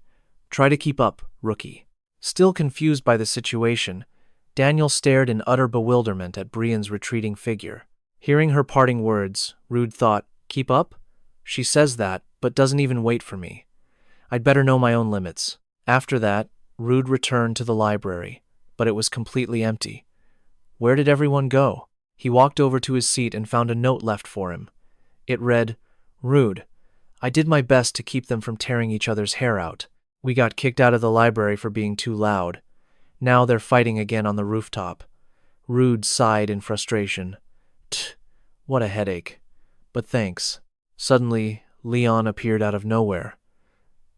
Try to keep up, rookie. Still confused by the situation, Daniel stared in utter bewilderment at Brienne's retreating figure. Hearing her parting words, Rude thought, keep up? She says that, but doesn't even wait for me. I'd better know my own limits. After that, Rude returned to the library, but it was completely empty. Where did everyone go? He walked over to his seat and found a note left for him. It read, Rude, I did my best to keep them from tearing each other's hair out. We got kicked out of the library for being too loud. Now they're fighting again on the rooftop. Rude sighed in frustration. Tch, what a headache. But thanks. Suddenly, Leon appeared out of nowhere.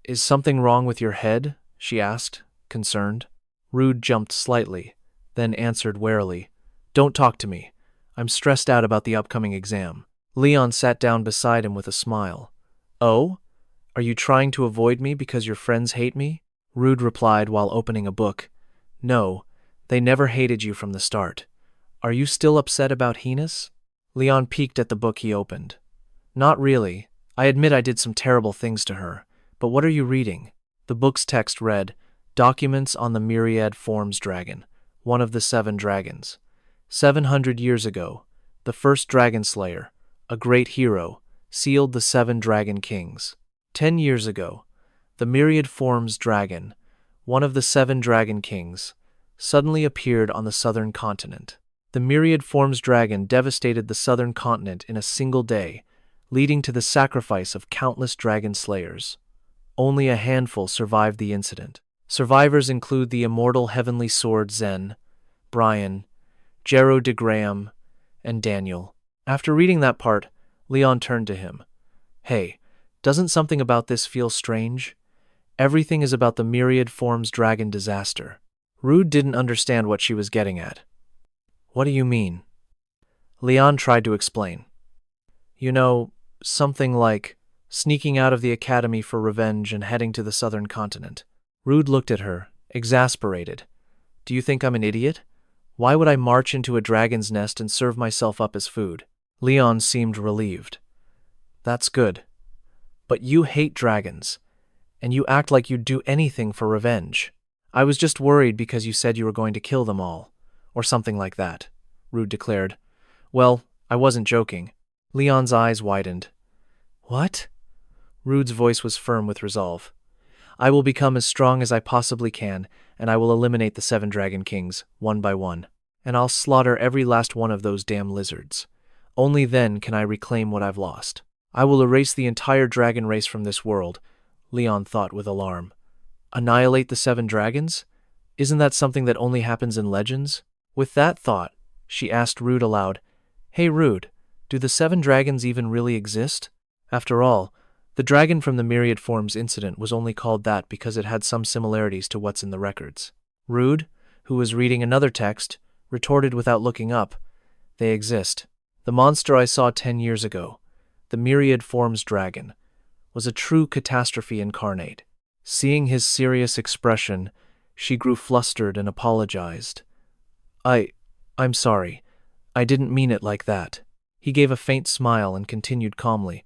Is something wrong with your head? She asked, concerned. Rude jumped slightly, then answered warily, Don't talk to me. I'm stressed out about the upcoming exam. Leon sat down beside him with a smile. Oh? Are you trying to avoid me because your friends hate me? Rude replied while opening a book. No, they never hated you from the start. Are you still upset about Heenus? Leon peeked at the book he opened. Not really. I admit I did some terrible things to her. But what are you reading? The book's text read, Documents on the Myriad Forms Dragon, one of the 7 dragons. 700 years ago, the first dragon slayer, a great hero, sealed the 7 dragon kings. 10 years ago, the Myriad Forms Dragon, one of the 7 dragon kings, suddenly appeared on the southern continent. The Myriad Forms Dragon devastated the southern continent in a single day, leading to the sacrifice of countless dragon slayers. Only a handful survived the incident. Survivors include the immortal heavenly sword Zen, Brian, Jero de Graham, and Daniel. After reading that part, Leon turned to him. Hey, doesn't something about this feel strange? Everything is about the Myriad Forms Dragon disaster. Rude didn't understand what she was getting at. What do you mean? Leon tried to explain. You know, something like sneaking out of the academy for revenge and heading to the southern continent. Rude looked at her, exasperated. Do you think I'm an idiot? Why would I march into a dragon's nest and serve myself up as food? Leon seemed relieved. That's good. But you hate dragons, and you act like you'd do anything for revenge. I was just worried because you said you were going to kill them all, or something like that, Rude declared. Well, I wasn't joking. Leon's eyes widened. What? Rude's voice was firm with resolve. I will become as strong as I possibly can, and I will eliminate the 7 dragon kings, one by one. And I'll slaughter every last one of those damn lizards. Only then can I reclaim what I've lost. I will erase the entire dragon race from this world, Leon thought with alarm. Annihilate the 7 dragons? Isn't that something that only happens in legends? With that thought, she asked Rude aloud, Hey Rude, do the 7 dragons even really exist? After all, the dragon from the Myriad Forms incident was only called that because it had some similarities to what's in the records. Rude, who was reading another text, retorted without looking up, They exist. The monster I saw 10 years ago, the Myriad Forms Dragon, was a true catastrophe incarnate. Seeing his serious expression, she grew flustered and apologized. I'm sorry. I didn't mean it like that. He gave a faint smile and continued calmly.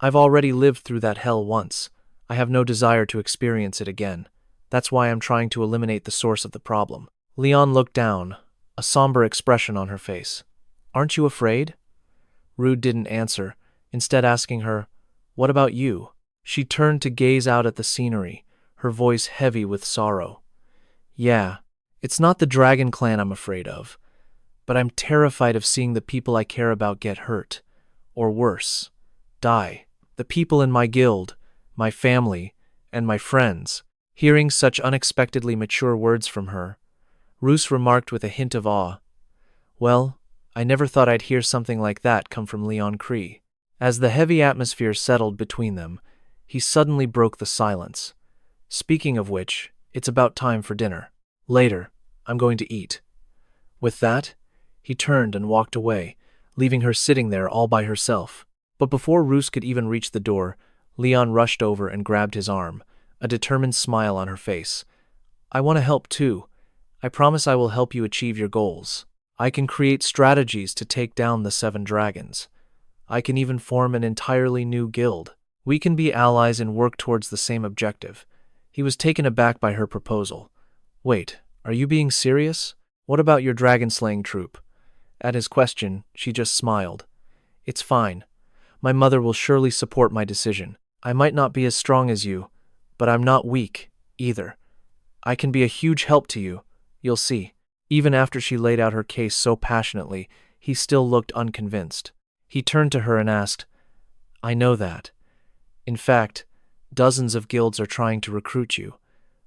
I've already lived through that hell once. I have no desire to experience it again. That's why I'm trying to eliminate the source of the problem. Leon looked down, a somber expression on her face. Aren't you afraid? Rude didn't answer, instead asking her, What about you? She turned to gaze out at the scenery, her voice heavy with sorrow. Yeah, it's not the dragon clan I'm afraid of, but I'm terrified of seeing the people I care about get hurt, or worse, die. The people in my guild, my family, and my friends. Hearing such unexpectedly mature words from her, Ruth remarked with a hint of awe, Well, I never thought I'd hear something like that come from Leon Cree. As the heavy atmosphere settled between them, he suddenly broke the silence. Speaking of which, it's about time for dinner. Later, I'm going to eat. With that, he turned and walked away, leaving her sitting there all by herself. But before Ruth could even reach the door, Leon rushed over and grabbed his arm, a determined smile on her face. I want to help too. I promise I will help you achieve your goals. I can create strategies to take down the 7 dragons. I can even form an entirely new guild. We can be allies and work towards the same objective. He was taken aback by her proposal. Wait, are you being serious? What about your dragon-slaying troupe? At his question, she just smiled. It's fine. My mother will surely support my decision. I might not be as strong as you, but I'm not weak, either. I can be a huge help to you. You'll see. Even after she laid out her case so passionately, he still looked unconvinced. He turned to her and asked, I know that. In fact, dozens of guilds are trying to recruit you.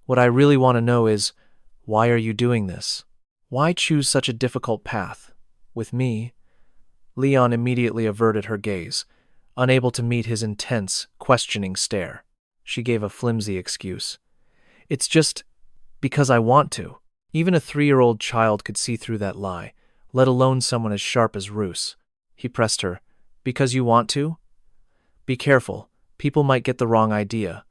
What I really want to know is, why are you doing this? Why choose such a difficult path? With me? Leon immediately averted her gaze, unable to meet his intense, questioning stare. She gave a flimsy excuse. It's just because I want to. Even a 3-year-old child could see through that lie, let alone someone as sharp as Ruth. He pressed her. Because you want to? Be careful. People might get the wrong idea.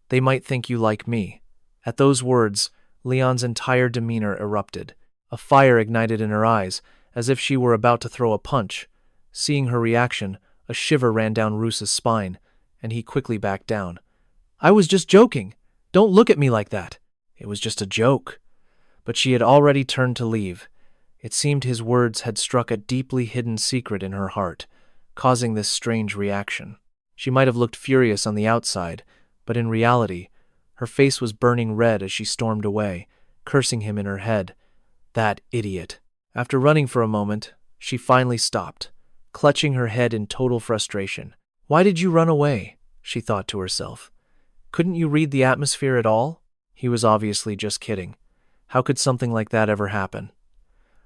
They might think you like me. At those words, Leon's entire demeanor erupted. A fire ignited in her eyes, as if she were about to throw a punch. Seeing her reaction, a shiver ran down Ruth's spine, and he quickly backed down. I was just joking. Don't look at me like that. It was just a joke. But she had already turned to leave. It seemed his words had struck a deeply hidden secret in her heart, causing this strange reaction. She might have looked furious on the outside, but in reality, her face was burning red as she stormed away, cursing him in her head. That idiot. After running for a moment, she finally stopped, clutching her head in total frustration. Why did you run away? She thought to herself. Couldn't you read the atmosphere at all? He was obviously just kidding. How could something like that ever happen?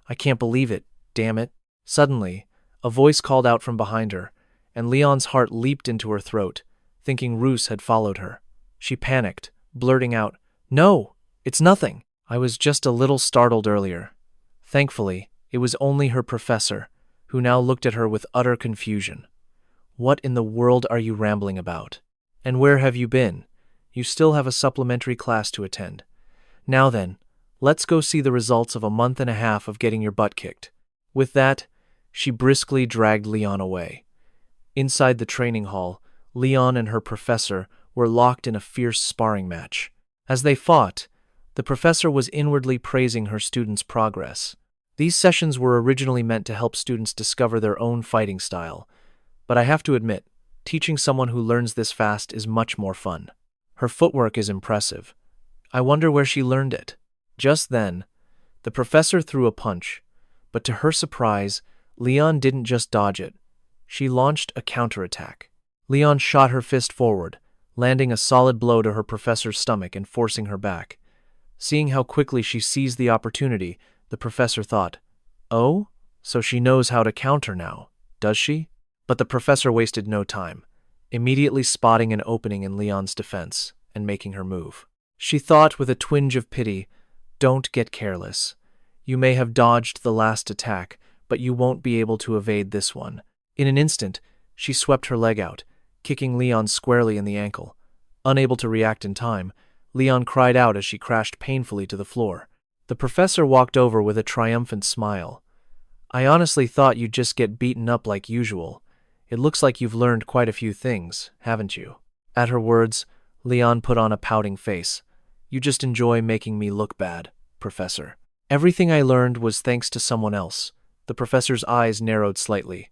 I can't believe it, damn it. Suddenly, a voice called out from behind her, and Leon's heart leaped into her throat, thinking Ruth had followed her. She panicked, blurting out, No, it's nothing. I was just a little startled earlier. Thankfully, it was only her professor, who now looked at her with utter confusion. What in the world are you rambling about? And where have you been? You still have a supplementary class to attend. Now then, let's go see the results of a month and a half of getting your butt kicked. With that, she briskly dragged Leon away. Inside the training hall, Leon and her professor were locked in a fierce sparring match. As they fought, the professor was inwardly praising her students' progress. These sessions were originally meant to help students discover their own fighting style, but I have to admit, teaching someone who learns this fast is much more fun. Her footwork is impressive. I wonder where she learned it. Just then, the professor threw a punch, but to her surprise, Leon didn't just dodge it. She launched a counterattack. Leon shot her fist forward, landing a solid blow to her professor's stomach and forcing her back. Seeing how quickly she seized the opportunity, the professor thought, Oh, so she knows how to counter now, does she? But the professor wasted no time, immediately spotting an opening in Leon's defense and making her move. She thought with a twinge of pity, Don't get careless. You may have dodged the last attack, but you won't be able to evade this one. In an instant, she swept her leg out, kicking Leon squarely in the ankle. Unable to react in time, Leon cried out as she crashed painfully to the floor. The professor walked over with a triumphant smile. I honestly thought you'd just get beaten up like usual. It looks like you've learned quite a few things, haven't you? At her words, Leon put on a pouting face. You just enjoy making me look bad, Professor. Everything I learned was thanks to someone else. The professor's eyes narrowed slightly.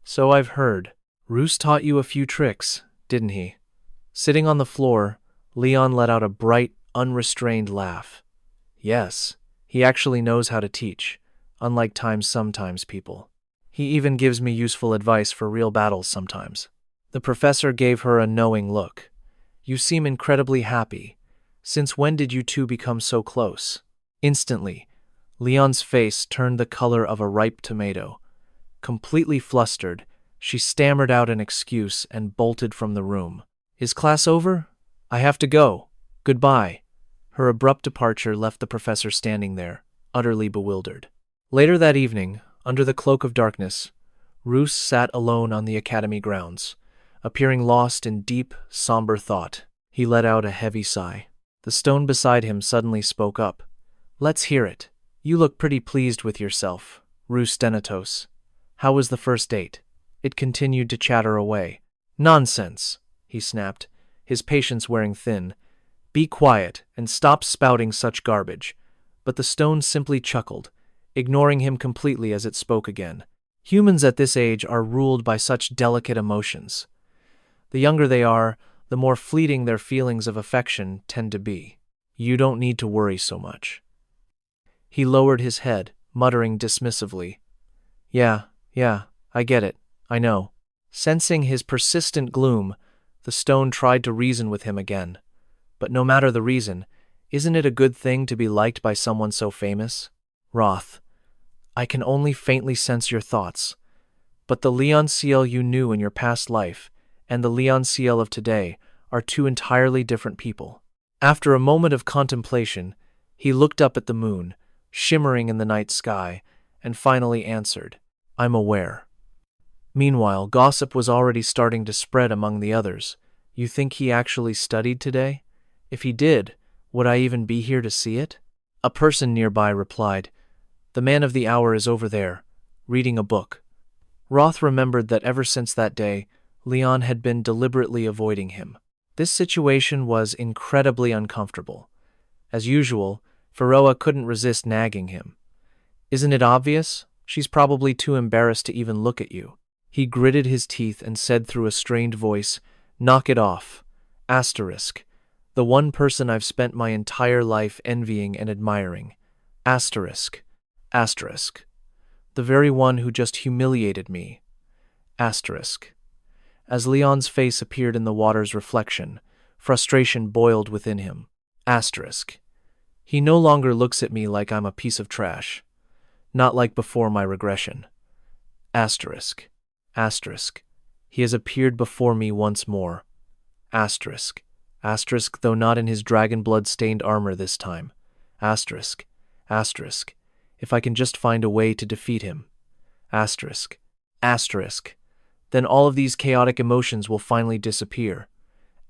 So I've heard. Roos taught you a few tricks, didn't he? Sitting on the floor, Leon let out a bright, unrestrained laugh. Yes, he actually knows how to teach, unlike sometimes people. He even gives me useful advice for real battles sometimes. The professor gave her a knowing look. You seem incredibly happy. Since when did you two become so close? Instantly, Leon's face turned the color of a ripe tomato. Completely flustered, she stammered out an excuse and bolted from the room. Is class over? I have to go. Goodbye. Her abrupt departure left the professor standing there, utterly bewildered. Later that evening, under the cloak of darkness, Roos sat alone on the academy grounds, appearing lost in deep, somber thought. He let out a heavy sigh. The stone beside him suddenly spoke up. Let's hear it. You look pretty pleased with yourself, Roos Etos. How was the first date? It continued to chatter away. Nonsense, he snapped, his patience wearing thin, Be quiet and stop spouting such garbage. But the stone simply chuckled, ignoring him completely as it spoke again. Humans at this age are ruled by such delicate emotions. The younger they are, the more fleeting their feelings of affection tend to be. You don't need to worry so much. He lowered his head, muttering dismissively. Yeah, I get it, I know. Sensing his persistent gloom, the stone tried to reason with him again. But no matter the reason, isn't it a good thing to be liked by someone so famous? Roth, I can only faintly sense your thoughts. But the Leon Ciel you knew in your past life and the Leon Ciel of today are two entirely different people. After a moment of contemplation, he looked up at the moon, shimmering in the night sky, and finally answered, I'm aware. Meanwhile, gossip was already starting to spread among the others. You think he actually studied today? If he did, would I even be here to see it? A person nearby replied, The man of the hour is over there, reading a book. Roth remembered that ever since that day, Leon had been deliberately avoiding him. This situation was incredibly uncomfortable. As usual, Feroa couldn't resist nagging him. Isn't it obvious? She's probably too embarrassed to even look at you. He gritted his teeth and said through a strained voice, Knock it off. Asterisk. The one person I've spent my entire life envying and admiring. Asterisk. Asterisk. The very one who just humiliated me. Asterisk. As Leon's face appeared in the water's reflection, frustration boiled within him. Asterisk. He no longer looks at me like I'm a piece of trash. Not like before my regression. Asterisk. Asterisk. He has appeared before me once more. Asterisk. Asterisk, though not in his dragon blood-stained armor this time. Asterisk. Asterisk. If I can just find a way to defeat him. Asterisk. Asterisk. Then all of these chaotic emotions will finally disappear.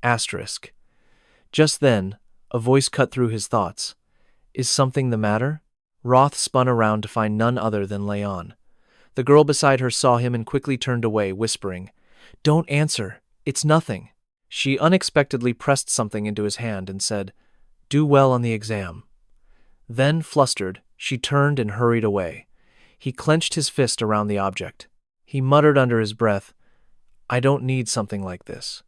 Asterisk. Just then, a voice cut through his thoughts. Is something the matter? Roth spun around to find none other than Leon. The girl beside her saw him and quickly turned away, whispering, Don't answer. It's nothing. She unexpectedly pressed something into his hand and said, Do well on the exam. Then, flustered, she turned and hurried away. He clenched his fist around the object. He muttered under his breath, I don't need something like this.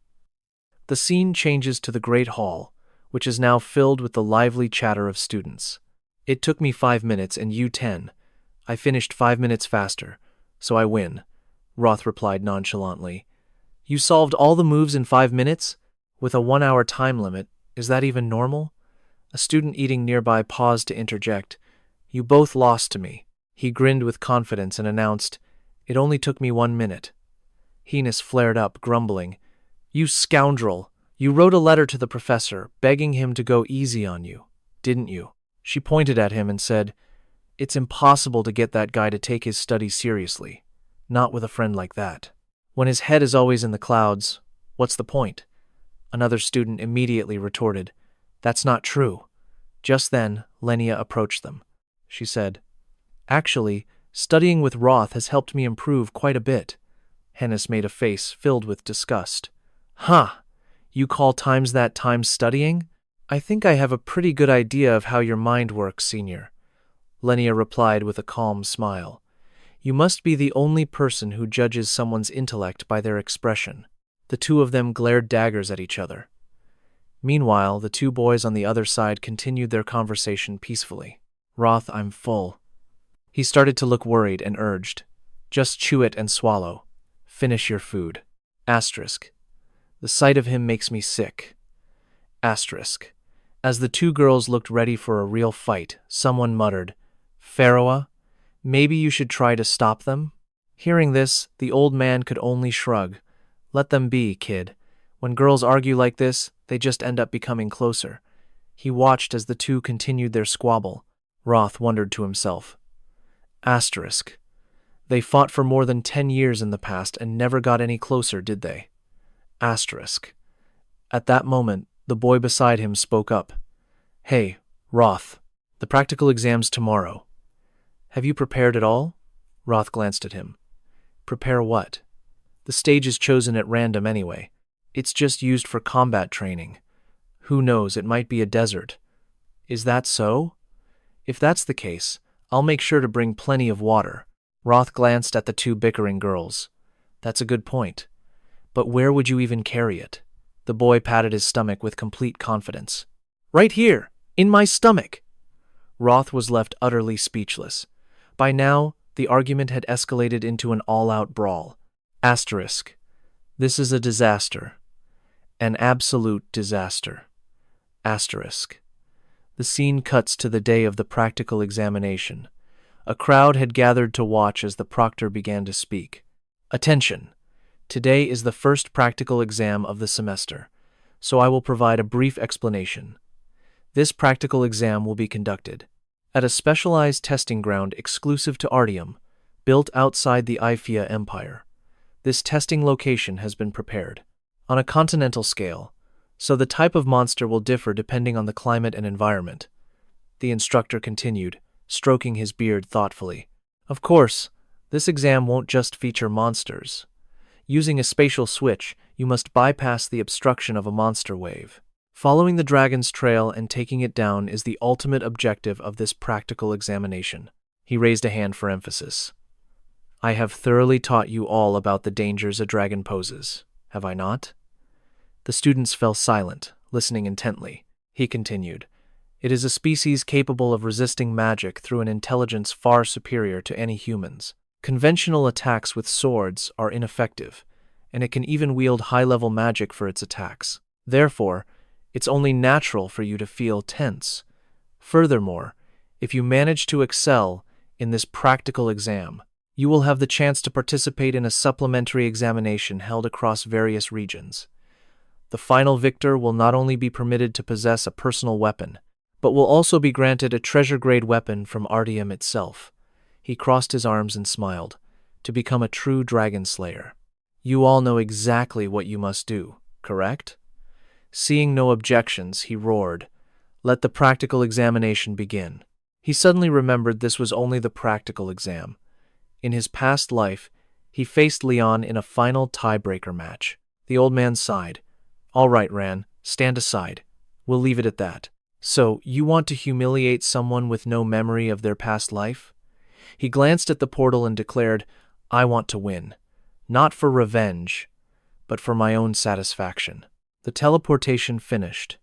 The scene changes to the Great Hall, which is now filled with the lively chatter of students. It took me 5 minutes and you 10. I finished 5 minutes faster, so I win, Roth replied nonchalantly. You solved all the moves in 5 minutes? With a 1-hour time limit, is that even normal? A student eating nearby paused to interject. You both lost to me. He grinned with confidence and announced, It only took me 1 minute. Heenus flared up, grumbling, You scoundrel! You wrote a letter to the professor, begging him to go easy on you, didn't you? She pointed at him and said, It's impossible to get that guy to take his studies seriously. Not with a friend like that. When his head is always in the clouds, what's the point? Another student immediately retorted, That's not true. Just then, Lenia approached them. She said, Actually, studying with Roth has helped me improve quite a bit. Hennis made a face filled with disgust. Huh, you call times that times studying? I think I have a pretty good idea of how your mind works, senior. Lenia replied with a calm smile. You must be the only person who judges someone's intellect by their expression. The two of them glared daggers at each other. Meanwhile, the two boys on the other side continued their conversation peacefully. Roth, I'm full. He started to look worried and urged, Just chew it and swallow. Finish your food. Asterisk. The sight of him makes me sick. Asterisk. As the two girls looked ready for a real fight, someone muttered, Feroa, maybe you should try to stop them? Hearing this, the old man could only shrug. Let them be, kid. When girls argue like this, they just end up becoming closer. He watched as the two continued their squabble. Roth wondered to himself. Asterisk. They fought for more than 10 years in the past and never got any closer, did they? Asterisk. At that moment, the boy beside him spoke up. Hey, Roth, the practical exam's tomorrow. Have you prepared at all? Roth glanced at him. Prepare what? The stage is chosen at random anyway. It's just used for combat training. Who knows, it might be a desert. Is that so? If that's the case, I'll make sure to bring plenty of water. Roth glanced at the two bickering girls. That's a good point. But where would you even carry it? The boy patted his stomach with complete confidence. Right here, in my stomach. Roth was left utterly speechless. By now, the argument had escalated into an all-out brawl. Asterisk. This is a disaster. An absolute disaster. Asterisk. The scene cuts to the day of the practical examination. A crowd had gathered to watch as the proctor began to speak. Attention! Today is the first practical exam of the semester, so I will provide a brief explanation. This practical exam will be conducted at a specialized testing ground exclusive to Artium, built outside the Ifia Empire. This testing location has been prepared on a continental scale, so the type of monster will differ depending on the climate and environment. The instructor continued, stroking his beard thoughtfully. Of course, this exam won't just feature monsters. Using a spatial switch, you must bypass the obstruction of a monster wave. Following the dragon's trail and taking it down is the ultimate objective of this practical examination. He raised a hand for emphasis. I have thoroughly taught you all about the dangers a dragon poses, have I not? The students fell silent, listening intently. He continued, It is a species capable of resisting magic through an intelligence far superior to any humans. Conventional attacks with swords are ineffective, and it can even wield high-level magic for its attacks. Therefore, it's only natural for you to feel tense. Furthermore, if you manage to excel in this practical exam, you will have the chance to participate in a supplementary examination held across various regions. The final victor will not only be permitted to possess a personal weapon, but will also be granted a treasure-grade weapon from Artium itself. He crossed his arms and smiled, to become a true dragon slayer. You all know exactly what you must do, correct? Seeing no objections, he roared, Let the practical examination begin. He suddenly remembered this was only the practical exam. In his past life, he faced Leon in a final tiebreaker match. The old man sighed. All right, Ran, stand aside. We'll leave it at that. So, you want to humiliate someone with no memory of their past life? He glanced at the portal and declared, I want to win. Not for revenge, but for my own satisfaction. The teleportation finished.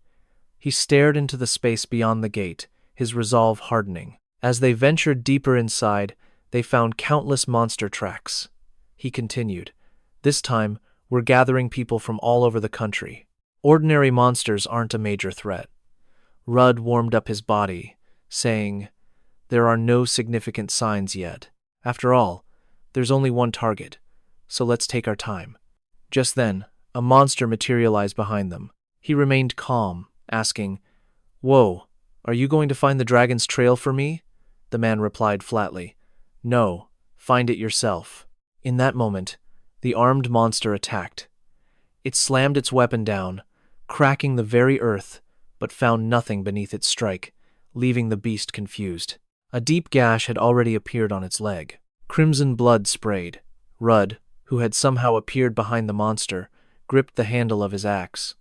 He stared into the space beyond the gate, his resolve hardening. As they ventured deeper inside, they found countless monster tracks. He continued, This time, we're gathering people from all over the country. Ordinary monsters aren't a major threat. Rudd warmed up his body, saying, There are no significant signs yet. After all, there's only one target, so let's take our time. Just then, a monster materialized behind them. He remained calm, asking, Whoa, are you going to find the dragon's trail for me? The man replied flatly, No, find it yourself. In that moment, the armed monster attacked. It slammed its weapon down, cracking the very earth, but found nothing beneath its strike, leaving the beast confused. A deep gash had already appeared on its leg. Crimson blood sprayed. Rudd, who had somehow appeared behind the monster, gripped the handle of his axe.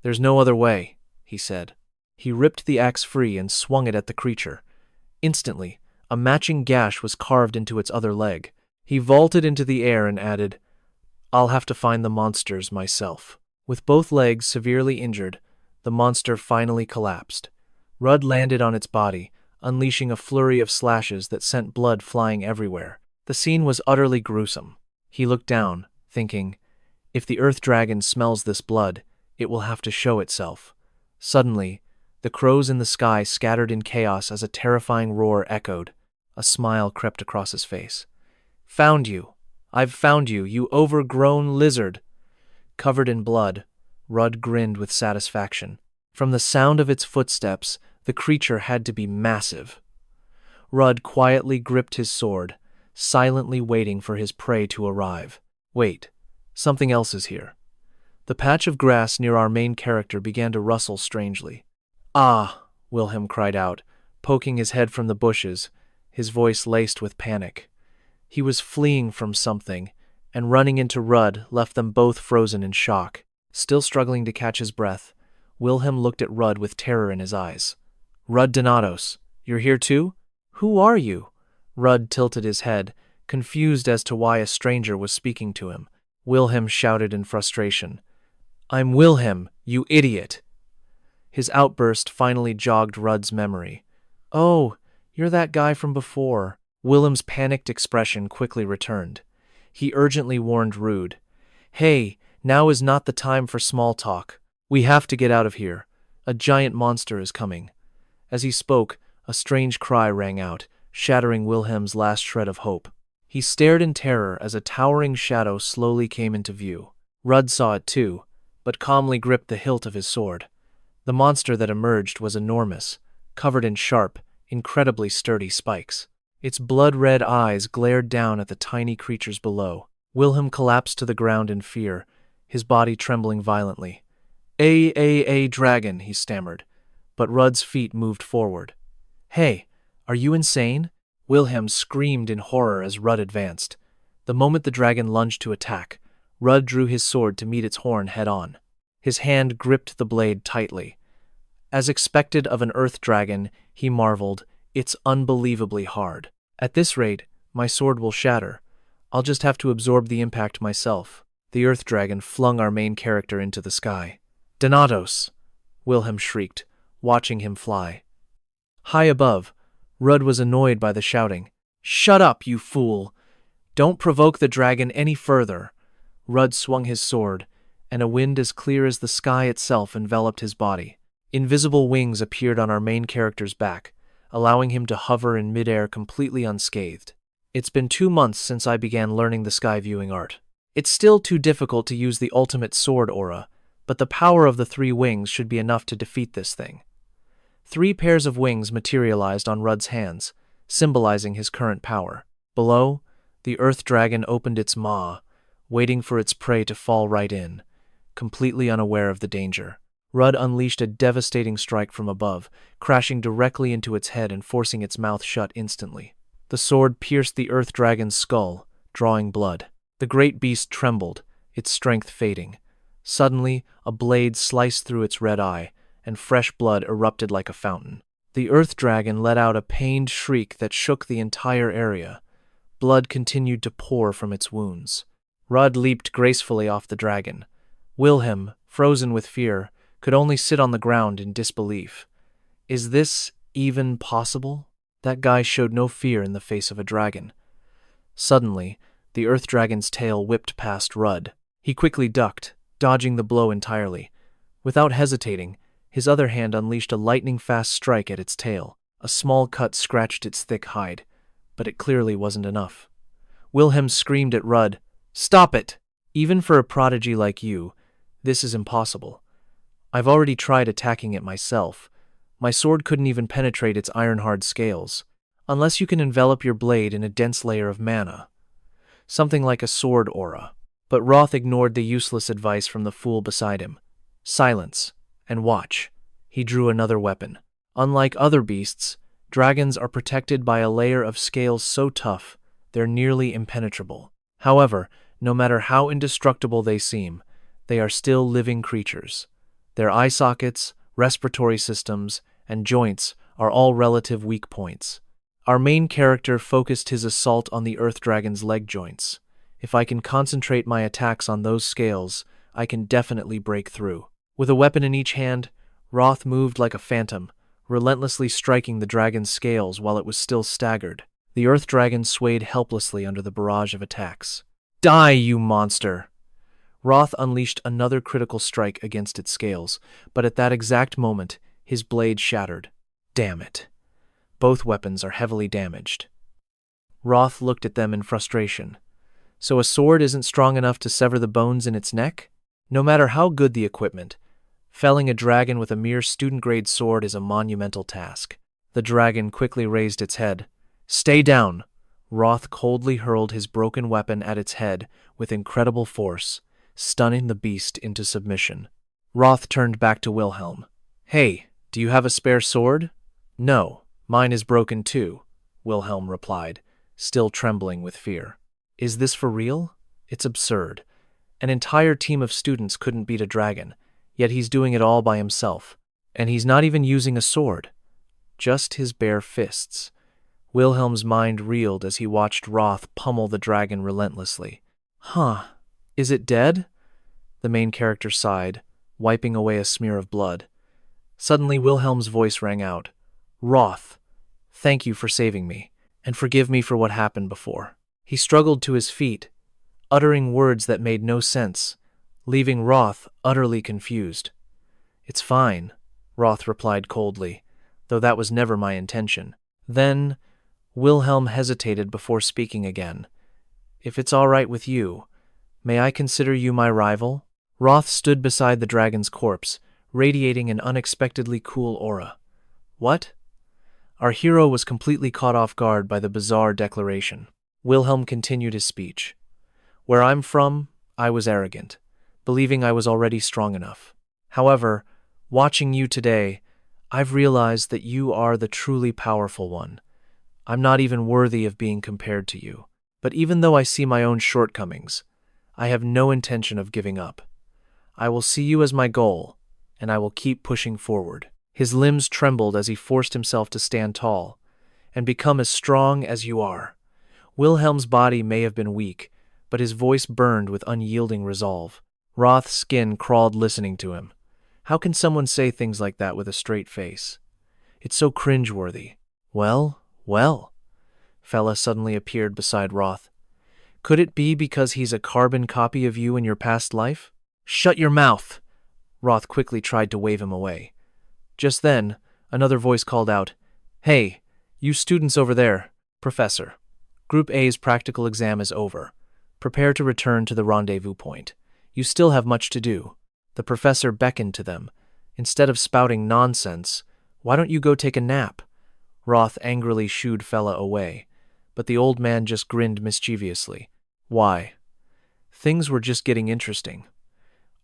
There's no other way, he said. He ripped the axe free and swung it at the creature. Instantly, a matching gash was carved into its other leg. He vaulted into the air and added, I'll have to find the monsters myself. With both legs severely injured, the monster finally collapsed. Rudd landed on its body, unleashing a flurry of slashes that sent blood flying everywhere. The scene was utterly gruesome. He looked down, thinking, If the Earth Dragon smells this blood, it will have to show itself. Suddenly, the crows in the sky scattered in chaos as a terrifying roar echoed. A smile crept across his face. Found you! I've found you, you overgrown lizard! Covered in blood, Rudd grinned with satisfaction. From the sound of its footsteps, the creature had to be massive. Rudd quietly gripped his sword, silently waiting for his prey to arrive. Wait, something else is here. The patch of grass near our main character began to rustle strangely. Ah! Wilhelm cried out, poking his head from the bushes, his voice laced with panic. He was fleeing from something, and running into Rudd left them both frozen in shock. Still struggling to catch his breath, Wilhelm looked at Rudd with terror in his eyes. Rudd Donatos, you're here too? Who are you? Rudd tilted his head, confused as to why a stranger was speaking to him. Wilhelm shouted in frustration. I'm Wilhelm, you idiot! His outburst finally jogged Rudd's memory. Oh, you're that guy from before. Wilhelm's panicked expression quickly returned. He urgently warned Rude. Hey, now is not the time for small talk. We have to get out of here. A giant monster is coming. As he spoke, a strange cry rang out, shattering Wilhelm's last shred of hope. He stared in terror as a towering shadow slowly came into view. Rudd saw it too, but calmly gripped the hilt of his sword. The monster that emerged was enormous, covered in sharp, incredibly sturdy spikes. Its blood-red eyes glared down at the tiny creatures below. Wilhelm collapsed to the ground in fear, his body trembling violently. A dragon, he stammered, but Rudd's feet moved forward. Hey, are you insane? Wilhelm screamed in horror as Rudd advanced. The moment the dragon lunged to attack, Rudd drew his sword to meet its horn head-on. His hand gripped the blade tightly. As expected of an earth dragon, he marveled, it's unbelievably hard. At this rate, my sword will shatter. I'll just have to absorb the impact myself. The earth dragon flung our main character into the sky. Donatos! Wilhelm shrieked, watching him fly. High above, Rudd was annoyed by the shouting. Shut up, you fool! Don't provoke the dragon any further! Rudd swung his sword, and a wind as clear as the sky itself enveloped his body. Invisible wings appeared on our main character's back, allowing him to hover in midair completely unscathed. It's been 2 months since I began learning the sky viewing art. It's still too difficult to use the ultimate sword aura, but the power of the 3 wings should be enough to defeat this thing. 3 pairs of wings materialized on Rudd's hands, symbolizing his current power. Below, the earth dragon opened its maw, waiting for its prey to fall right in, completely unaware of the danger. Rudd unleashed a devastating strike from above, crashing directly into its head and forcing its mouth shut instantly. The sword pierced the earth dragon's skull, drawing blood. The great beast trembled, its strength fading. Suddenly, a blade sliced through its red eye, and fresh blood erupted like a fountain. The earth dragon let out a pained shriek that shook the entire area. Blood continued to pour from its wounds. Rudd leaped gracefully off the dragon. Wilhelm, frozen with fear, could only sit on the ground in disbelief. Is this even possible? That guy showed no fear in the face of a dragon. Suddenly, the earth dragon's tail whipped past Rudd. He quickly ducked, dodging the blow entirely. Without hesitating, his other hand unleashed a lightning-fast strike at its tail. A small cut scratched its thick hide, but it clearly wasn't enough. Wilhelm screamed at Rudd, "Stop it! Even for a prodigy like you, this is impossible. I've already tried attacking it myself. My sword couldn't even penetrate its iron-hard scales, unless you can envelop your blade in a dense layer of mana. Something like a sword aura." But Roth ignored the useless advice from the fool beside him. Silence, and watch. He drew another weapon. Unlike other beasts, dragons are protected by a layer of scales so tough, they're nearly impenetrable. However, no matter how indestructible they seem, they are still living creatures. Their eye sockets, respiratory systems, and joints are all relative weak points. Our main character focused his assault on the earth dragon's leg joints. If I can concentrate my attacks on those scales, I can definitely break through. With a weapon in each hand, Roth moved like a phantom, relentlessly striking the dragon's scales while it was still staggered. The earth dragon swayed helplessly under the barrage of attacks. Die, you monster! Roth unleashed another critical strike against its scales, but at that exact moment, his blade shattered. Damn it. Both weapons are heavily damaged. Roth looked at them in frustration. So a sword isn't strong enough to sever the bones in its neck? No matter how good the equipment, felling a dragon with a mere student-grade sword is a monumental task. The dragon quickly raised its head. Stay down! Roth coldly hurled his broken weapon at its head with incredible force, stunning the beast into submission. Roth turned back to Wilhelm. Hey, do you have a spare sword? No, mine is broken too, Wilhelm replied, still trembling with fear. Is this for real? It's absurd. An entire team of students couldn't beat a dragon, Yet he's doing it all by himself. And he's not even using a sword. Just his bare fists. Wilhelm's mind reeled as he watched Roth pummel the dragon relentlessly. Huh. Is it dead? The main character sighed, wiping away a smear of blood. Suddenly Wilhelm's voice rang out. Roth, thank you for saving me, and forgive me for what happened before. He struggled to his feet, uttering words that made no sense, leaving Roth utterly confused. It's fine, Roth replied coldly, though that was never my intention. Then Wilhelm hesitated before speaking again. If it's all right with you, may I consider you my rival? Roth stood beside the dragon's corpse, radiating an unexpectedly cool aura. What? Our hero was completely caught off guard by the bizarre declaration. Wilhelm continued his speech. Where I'm from, I was arrogant, believing I was already strong enough. However, watching you today, I've realized that you are the truly powerful one. I'm not even worthy of being compared to you. But even though I see my own shortcomings, I have no intention of giving up. I will see you as my goal, and I will keep pushing forward. His limbs trembled as he forced himself to stand tall and become as strong as you are. Wilhelm's body may have been weak, but his voice burned with unyielding resolve. Roth's skin crawled listening to him. How can someone say things like that with a straight face? It's so cringeworthy. Well, Fella suddenly appeared beside Roth. Could it be because he's a carbon copy of you in your past life? Shut your mouth! Roth quickly tried to wave him away. Just then, another voice called out, Hey, you students over there. Professor, Group A's practical exam is over. Prepare to return to the rendezvous point. You still have much to do. The professor beckoned to them. Instead of spouting nonsense, why don't you go take a nap? Roth angrily shooed Fella away, but the old man just grinned mischievously. Why? Things were just getting interesting.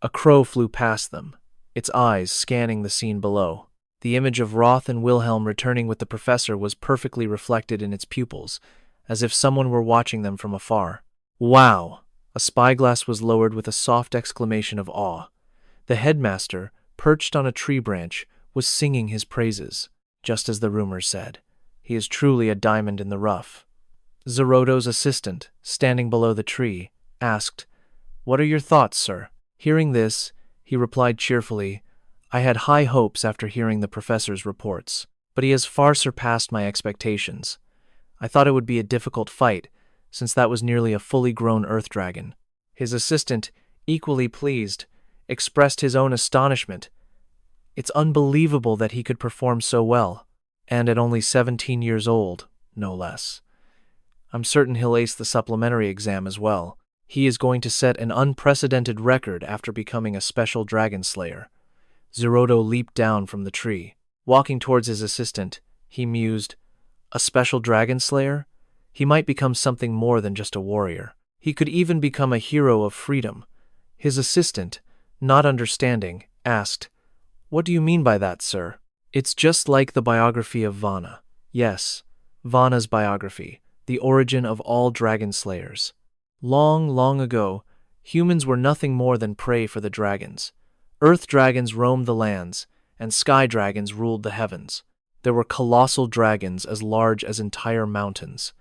A crow flew past them, its eyes scanning the scene below. The image of Roth and Wilhelm returning with the professor was perfectly reflected in its pupils, as if someone were watching them from afar. Wow! A spyglass was lowered with a soft exclamation of awe. The headmaster, perched on a tree branch, was singing his praises, just as the rumors said. He is truly a diamond in the rough. Zeroto's assistant, standing below the tree, asked, What are your thoughts, sir? Hearing this, he replied cheerfully, I had high hopes after hearing the professor's reports, but he has far surpassed my expectations. I thought it would be a difficult fight, since that was nearly a fully grown earth dragon. His assistant, equally pleased, expressed his own astonishment. It's unbelievable that he could perform so well, and at only 17 years old, no less. I'm certain he'll ace the supplementary exam as well. He is going to set an unprecedented record after becoming a special dragon slayer. Zeroto leaped down from the tree. Walking towards his assistant, he mused, A special dragon slayer? He might become something more than just a warrior. He could even become a hero of freedom. His assistant, not understanding, asked, What do you mean by that, sir? It's just like the biography of Vana. Yes, Vana's biography, the origin of all dragon slayers. Long, long ago, humans were nothing more than prey for the dragons. Earth dragons roamed the lands, and sky dragons ruled the heavens. There were colossal dragons as large as entire mountains.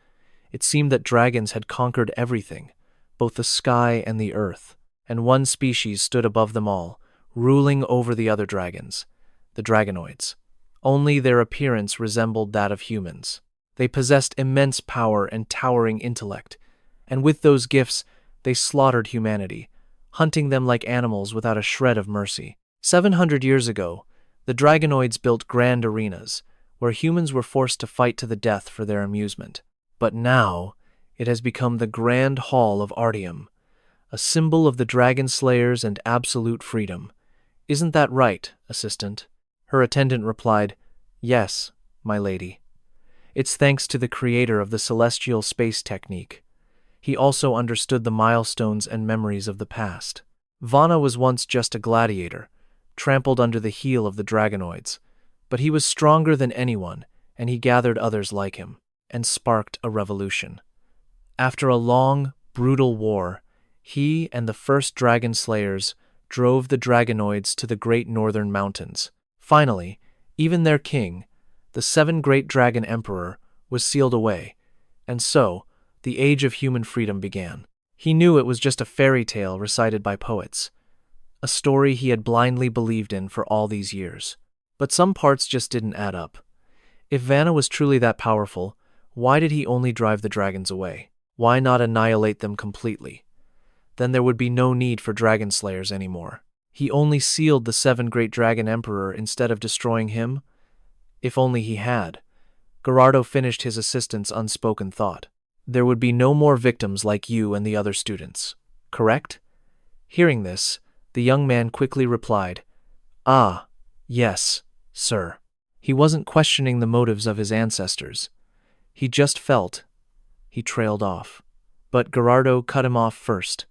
It seemed that dragons had conquered everything, both the sky and the earth, and one species stood above them all, ruling over the other dragons, the dragonoids. Only their appearance resembled that of humans. They possessed immense power and towering intellect, and with those gifts, they slaughtered humanity, hunting them like animals without a shred of mercy. 700 years ago, the dragonoids built grand arenas, where humans were forced to fight to the death for their amusement. But now, it has become the Grand Hall of Artium, a symbol of the dragon slayers and absolute freedom. Isn't that right, assistant? Her attendant replied, Yes, my lady. It's thanks to the creator of the celestial space technique. He also understood the milestones and memories of the past. Vana was once just a gladiator, trampled under the heel of the dragonoids, but he was stronger than anyone, and he gathered others like him, and sparked a revolution. After a long, brutal war, he and the first dragon slayers drove the dragonoids to the great northern mountains. Finally, even their king, the 7 great dragon emperor, was sealed away, and so, the age of human freedom began. He knew it was just a fairy tale recited by poets, a story he had blindly believed in for all these years. But some parts just didn't add up. If Vanna was truly that powerful, why did he only drive the dragons away? Why not annihilate them completely? Then there would be no need for dragon slayers anymore. He only sealed the 7 great dragon emperor instead of destroying him? If only he had. Gerardo finished his assistant's unspoken thought. There would be no more victims like you and the other students, correct? Hearing this, the young man quickly replied, "Ah, yes, sir." He wasn't questioning the motives of his ancestors. He just felt. He trailed off. But Gerardo cut him off first.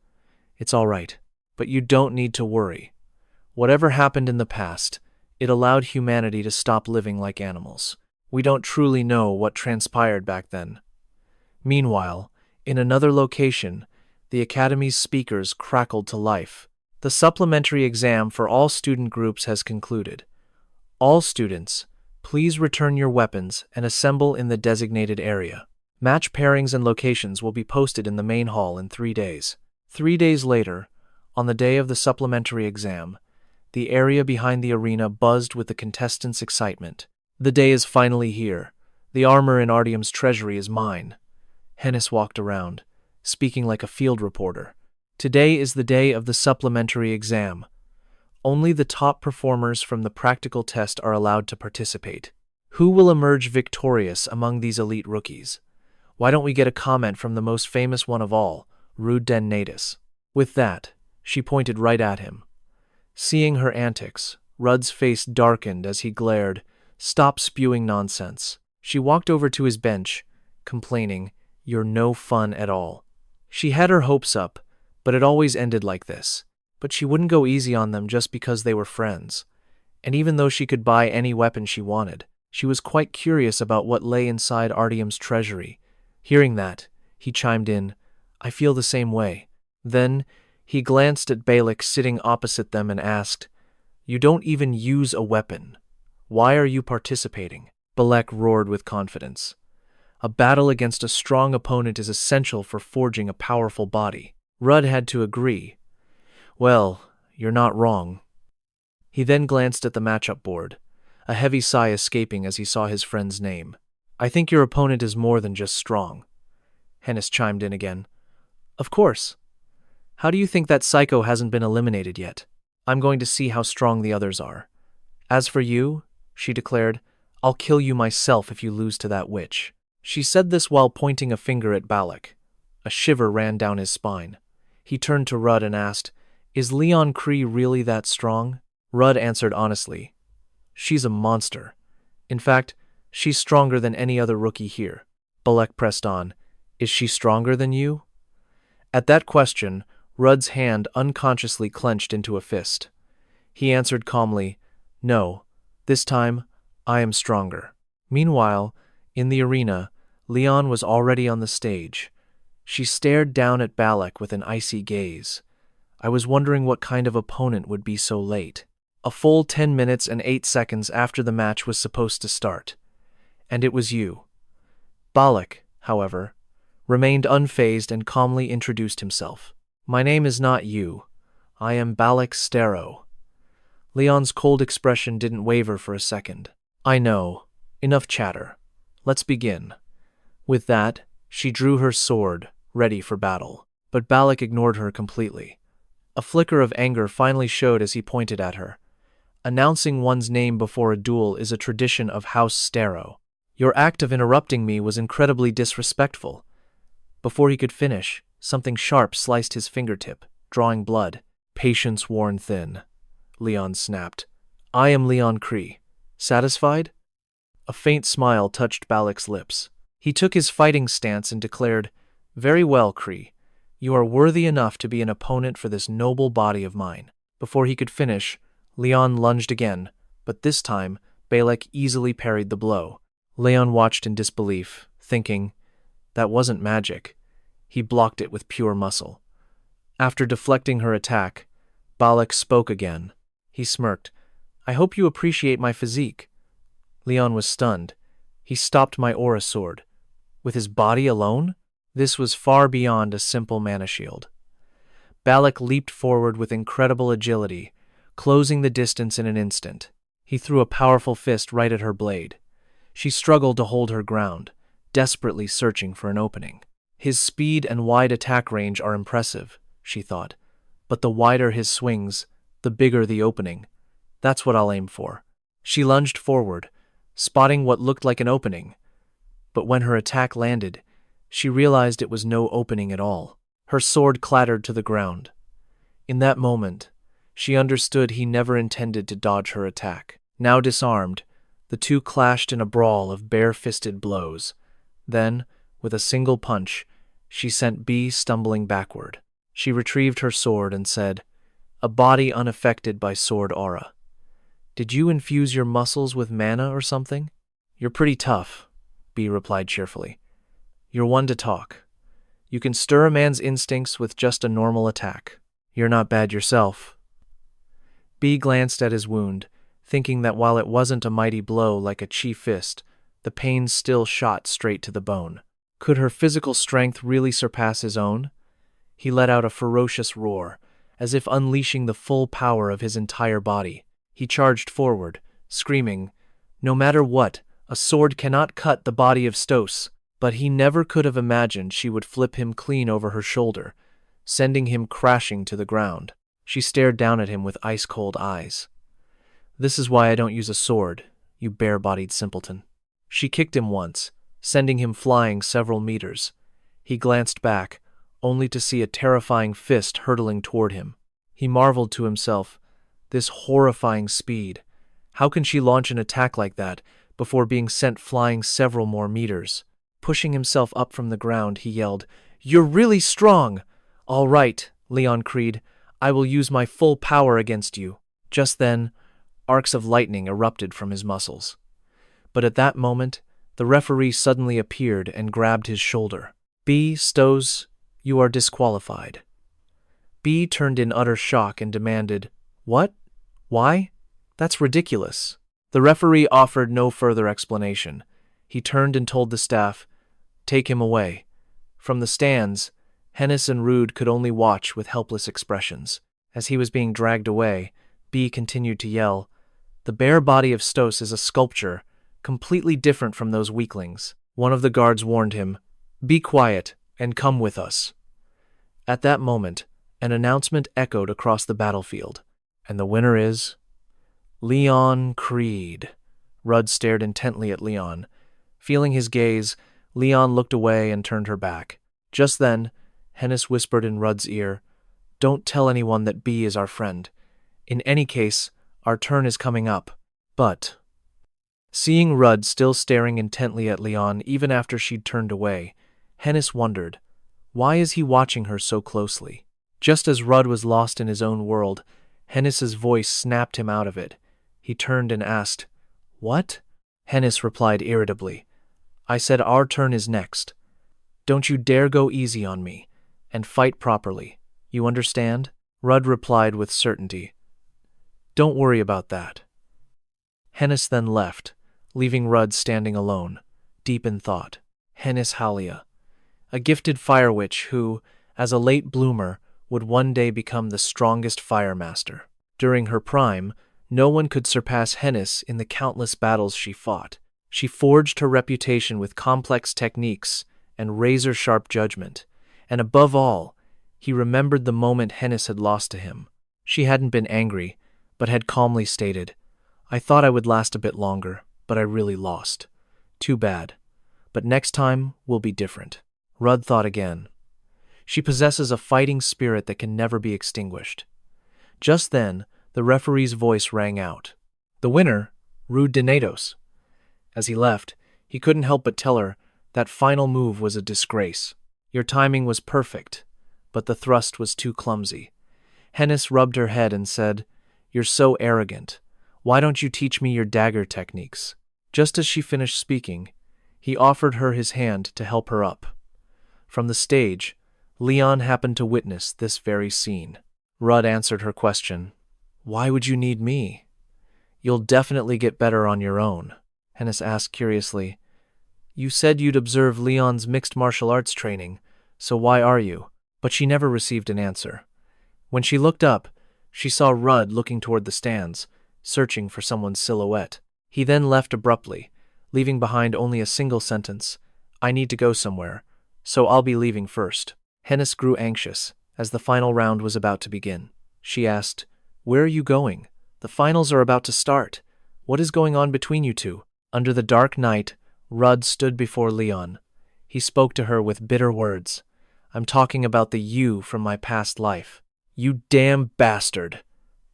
"It's all right, but you don't need to worry. Whatever happened in the past, it allowed humanity to stop living like animals. We don't truly know what transpired back then." Meanwhile, in another location, the Academy's speakers crackled to life. The supplementary exam for all student groups has concluded. All students, please return your weapons and assemble in the designated area. Match pairings and locations will be posted in the main hall in 3 days. 3 days later, on the day of the supplementary exam, the area behind the arena buzzed with the contestants' excitement. The day is finally here. The armor in Artyom's treasury is mine. Hennis walked around, speaking like a field reporter. Today is the day of the supplementary exam. Only the top performers from the practical test are allowed to participate. Who will emerge victorious among these elite rookies? Why don't we get a comment from the most famous one of all, Ruth den Natus? With that, she pointed right at him. Seeing her antics, Rudd's face darkened as he glared, "Stop spewing nonsense." She walked over to his bench, complaining, "You're no fun at all." She had her hopes up, but it always ended like this. But she wouldn't go easy on them just because they were friends. And even though she could buy any weapon she wanted, she was quite curious about what lay inside Artyom's treasury. Hearing that, he chimed in, "I feel the same way." Then, he glanced at Balak sitting opposite them and asked, "You don't even use a weapon. Why are you participating?" Balak roared with confidence. "A battle against a strong opponent is essential for forging a powerful body." Rudd had to agree. "Well, you're not wrong." He then glanced at the matchup board, a heavy sigh escaping as he saw his friend's name. "I think your opponent is more than just strong." Hennis chimed in again. "Of course. How do you think that psycho hasn't been eliminated yet? I'm going to see how strong the others are. As for you," she declared, "I'll kill you myself if you lose to that witch." She said this while pointing a finger at Balak. A shiver ran down his spine. He turned to Rudd and asked, "Is Leon Cree really that strong?" Rudd answered honestly, "She's a monster. In fact, she's stronger than any other rookie here." Balak pressed on, "Is she stronger than you?" At that question, Rudd's hand unconsciously clenched into a fist. He answered calmly, "No, this time, I am stronger." Meanwhile, in the arena, Leon was already on the stage. She stared down at Balak with an icy gaze. "I was wondering what kind of opponent would be so late." A full 10 minutes and 8 seconds after the match was supposed to start. And it was you. Balak, however, remained unfazed and calmly introduced himself. "My name is not you. I am Balak Stero." Leon's cold expression didn't waver for a second. "I know. Enough chatter. Let's begin." With that, she drew her sword, ready for battle. But Balak ignored her completely. A flicker of anger finally showed as he pointed at her. "Announcing one's name before a duel is a tradition of House Stero. Your act of interrupting me was incredibly disrespectful." Before he could finish, something sharp sliced his fingertip, drawing blood. "Patience worn thin," Leon snapped. "I am Leon Cree. Satisfied?" A faint smile touched Balak's lips. He took his fighting stance and declared, "Very well, Cree. You are worthy enough to be an opponent for this noble body of mine." Before he could finish, Leon lunged again, but this time, Balak easily parried the blow. Leon watched in disbelief, thinking, that wasn't magic. He blocked it with pure muscle. After deflecting her attack, Balak spoke again. He smirked. I hope you appreciate my physique. Leon was stunned. He stopped my aura sword. With his body alone? This was far beyond a simple mana shield. Balak leaped forward with incredible agility, closing the distance in an instant. He threw a powerful fist right at her blade. She struggled to hold her ground, desperately searching for an opening. His speed and wide attack range are impressive, she thought, but the wider his swings, the bigger the opening. That's what I'll aim for. She lunged forward, spotting what looked like an opening. But when her attack landed, she realized it was no opening at all. Her sword clattered to the ground. In that moment, she understood he never intended to dodge her attack. Now disarmed, the two clashed in a brawl of bare-fisted blows. Then, with a single punch, she sent B stumbling backward. She retrieved her sword and said, "A body unaffected by sword aura. Did you infuse your muscles with mana or something?" "You're pretty tough," B replied cheerfully. "You're one to talk. You can stir a man's instincts with just a normal attack. You're not bad yourself." B glanced at his wound, thinking that while it wasn't a mighty blow like a chi fist, the pain still shot straight to the bone. Could her physical strength really surpass his own? He let out a ferocious roar, as if unleashing the full power of his entire body. He charged forward, screaming, "No matter what, a sword cannot cut the body of Stos." But he never could have imagined she would flip him clean over her shoulder, sending him crashing to the ground. She stared down at him with ice-cold eyes. "This is why I don't use a sword, you bare-bodied simpleton." She kicked him once, sending him flying several meters. He glanced back, only to see a terrifying fist hurtling toward him. He marveled to himself, this horrifying speed. How can she launch an attack like that before being sent flying several more meters? Pushing himself up from the ground, he yelled, "You're really strong!" "All right," Leon cried, "I will use my full power against you." Just then, arcs of lightning erupted from his muscles. But at that moment, the referee suddenly appeared and grabbed his shoulder. "B. Stos, you are disqualified." B turned in utter shock and demanded, "What? Why? That's ridiculous." The referee offered no further explanation. He turned and told the staff, "Take him away." From the stands, Hennis and Rude could only watch with helpless expressions. As he was being dragged away, B continued to yell, "The bare body of Stos is a sculpture, completely different from those weaklings." One of the guards warned him, "Be quiet and come with us." At that moment, an announcement echoed across the battlefield, and the winner is Leon Creed. Rudd stared intently at Leon. Feeling his gaze, Leon looked away and turned her back. Just then, Hennis whispered in Rudd's ear, "Don't tell anyone that B is our friend. In any case, our turn is coming up." But, seeing Rudd still staring intently at Leon even after she'd turned away, Hennis wondered, why is he watching her so closely? Just as Rudd was lost in his own world, Hennis's voice snapped him out of it. He turned and asked, "What?" Hennis replied irritably, "I said our turn is next. Don't you dare go easy on me, and fight properly. You understand?" Rudd replied with certainty, "Don't worry about that." Hennis then left, leaving Rudd standing alone, deep in thought. Hennis Halia, a gifted fire witch who, as a late bloomer, would one day become the strongest fire master. During her prime, no one could surpass Hennis in the countless battles she fought. She forged her reputation with complex techniques and razor-sharp judgment, and above all, he remembered the moment Hennis had lost to him. She hadn't been angry, but had calmly stated, "I thought I would last a bit longer, but I really lost. Too bad. But next time will be different." Rudd thought again. She possesses a fighting spirit that can never be extinguished. Just then, the referee's voice rang out. "The winner, Rude Etos." As he left, he couldn't help but tell her that final move was a disgrace. "Your timing was perfect, but the thrust was too clumsy." Hennis rubbed her head and said, "You're so arrogant. Why don't you teach me your dagger techniques?" Just as she finished speaking, he offered her his hand to help her up. From the stage, Leon happened to witness this very scene. Rudd answered her question. Why would you need me? You'll definitely get better on your own, Hennis asked curiously. You said you'd observe Leon's mixed martial arts training, so why are you? But she never received an answer. When she looked up, she saw Rudd looking toward the stands, searching for someone's silhouette. He then left abruptly, leaving behind only a single sentence. I need to go somewhere, so I'll be leaving first. Hennis grew anxious as the final round was about to begin. She asked, Where are you going? The finals are about to start. What is going on between you two? Under the dark night, Rudd stood before Leon. He spoke to her with bitter words. I'm talking about the you from my past life. You damn bastard!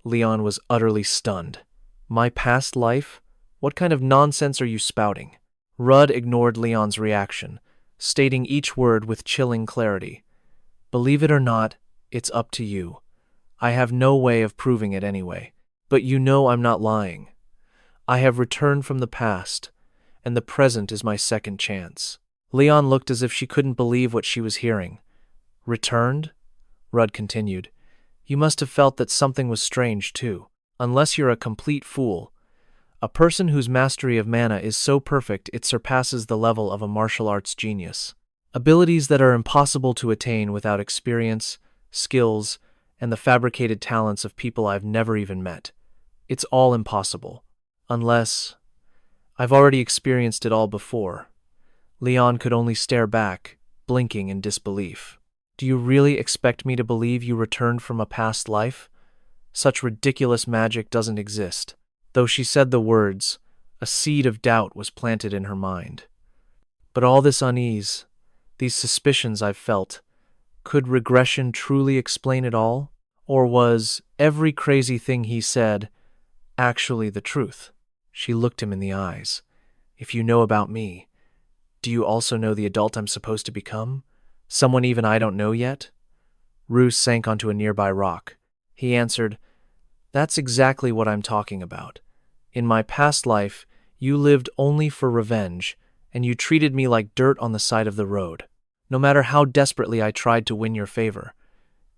Leon was utterly stunned. My past life? What kind of nonsense are you spouting? Rudd ignored Leon's reaction, stating each word with chilling clarity. Believe it or not, it's up to you. I have no way of proving it anyway, but you know I'm not lying. I have returned from the past, and the present is my second chance. Leon looked as if she couldn't believe what she was hearing. Returned? Rudd continued. You must have felt that something was strange, too. Unless you're a complete fool. A person whose mastery of mana is so perfect it surpasses the level of a martial arts genius. Abilities that are impossible to attain without experience, skills, and the fabricated talents of people I've never even met. It's all impossible. Unless... I've already experienced it all before. Leon could only stare back, blinking in disbelief. Do you really expect me to believe you returned from a past life? Such ridiculous magic doesn't exist. Though she said the words, a seed of doubt was planted in her mind. But all this unease, these suspicions I've felt, could regression truly explain it all? Or was every crazy thing he said actually the truth? She looked him in the eyes. If you know about me, do you also know the adult I'm supposed to become? Someone even I don't know yet? Ruth sank onto a nearby rock. He answered, That's exactly what I'm talking about. In my past life, you lived only for revenge, and you treated me like dirt on the side of the road. No matter how desperately I tried to win your favor,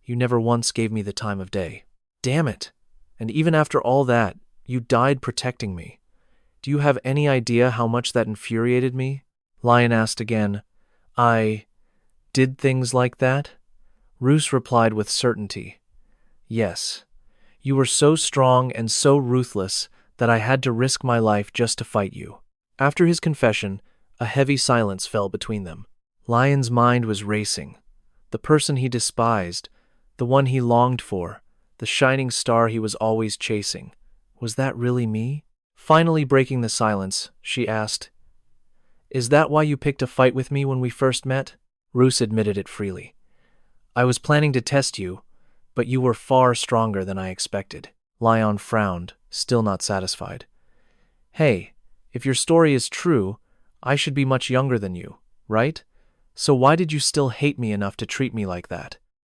you never once gave me the time of day. Damn it! And even after all that, you died protecting me. Do you have any idea how much that infuriated me? Lion asked again. I did things like that? Roos replied with certainty. Yes. You were so strong and so ruthless that I had to risk my life just to fight you. After his confession, a heavy silence fell between them. Lion's mind was racing. The person he despised, the one he longed for, the shining star he was always chasing. Was that really me? Finally breaking the silence, she asked, Is that why you picked a fight with me when we first met? Roos admitted it freely. I was planning to test you, but you were far stronger than I expected. Lion frowned, still not satisfied. Hey, if your story is true, I should be much younger than you, right? So why did you still hate me enough to treat me like that?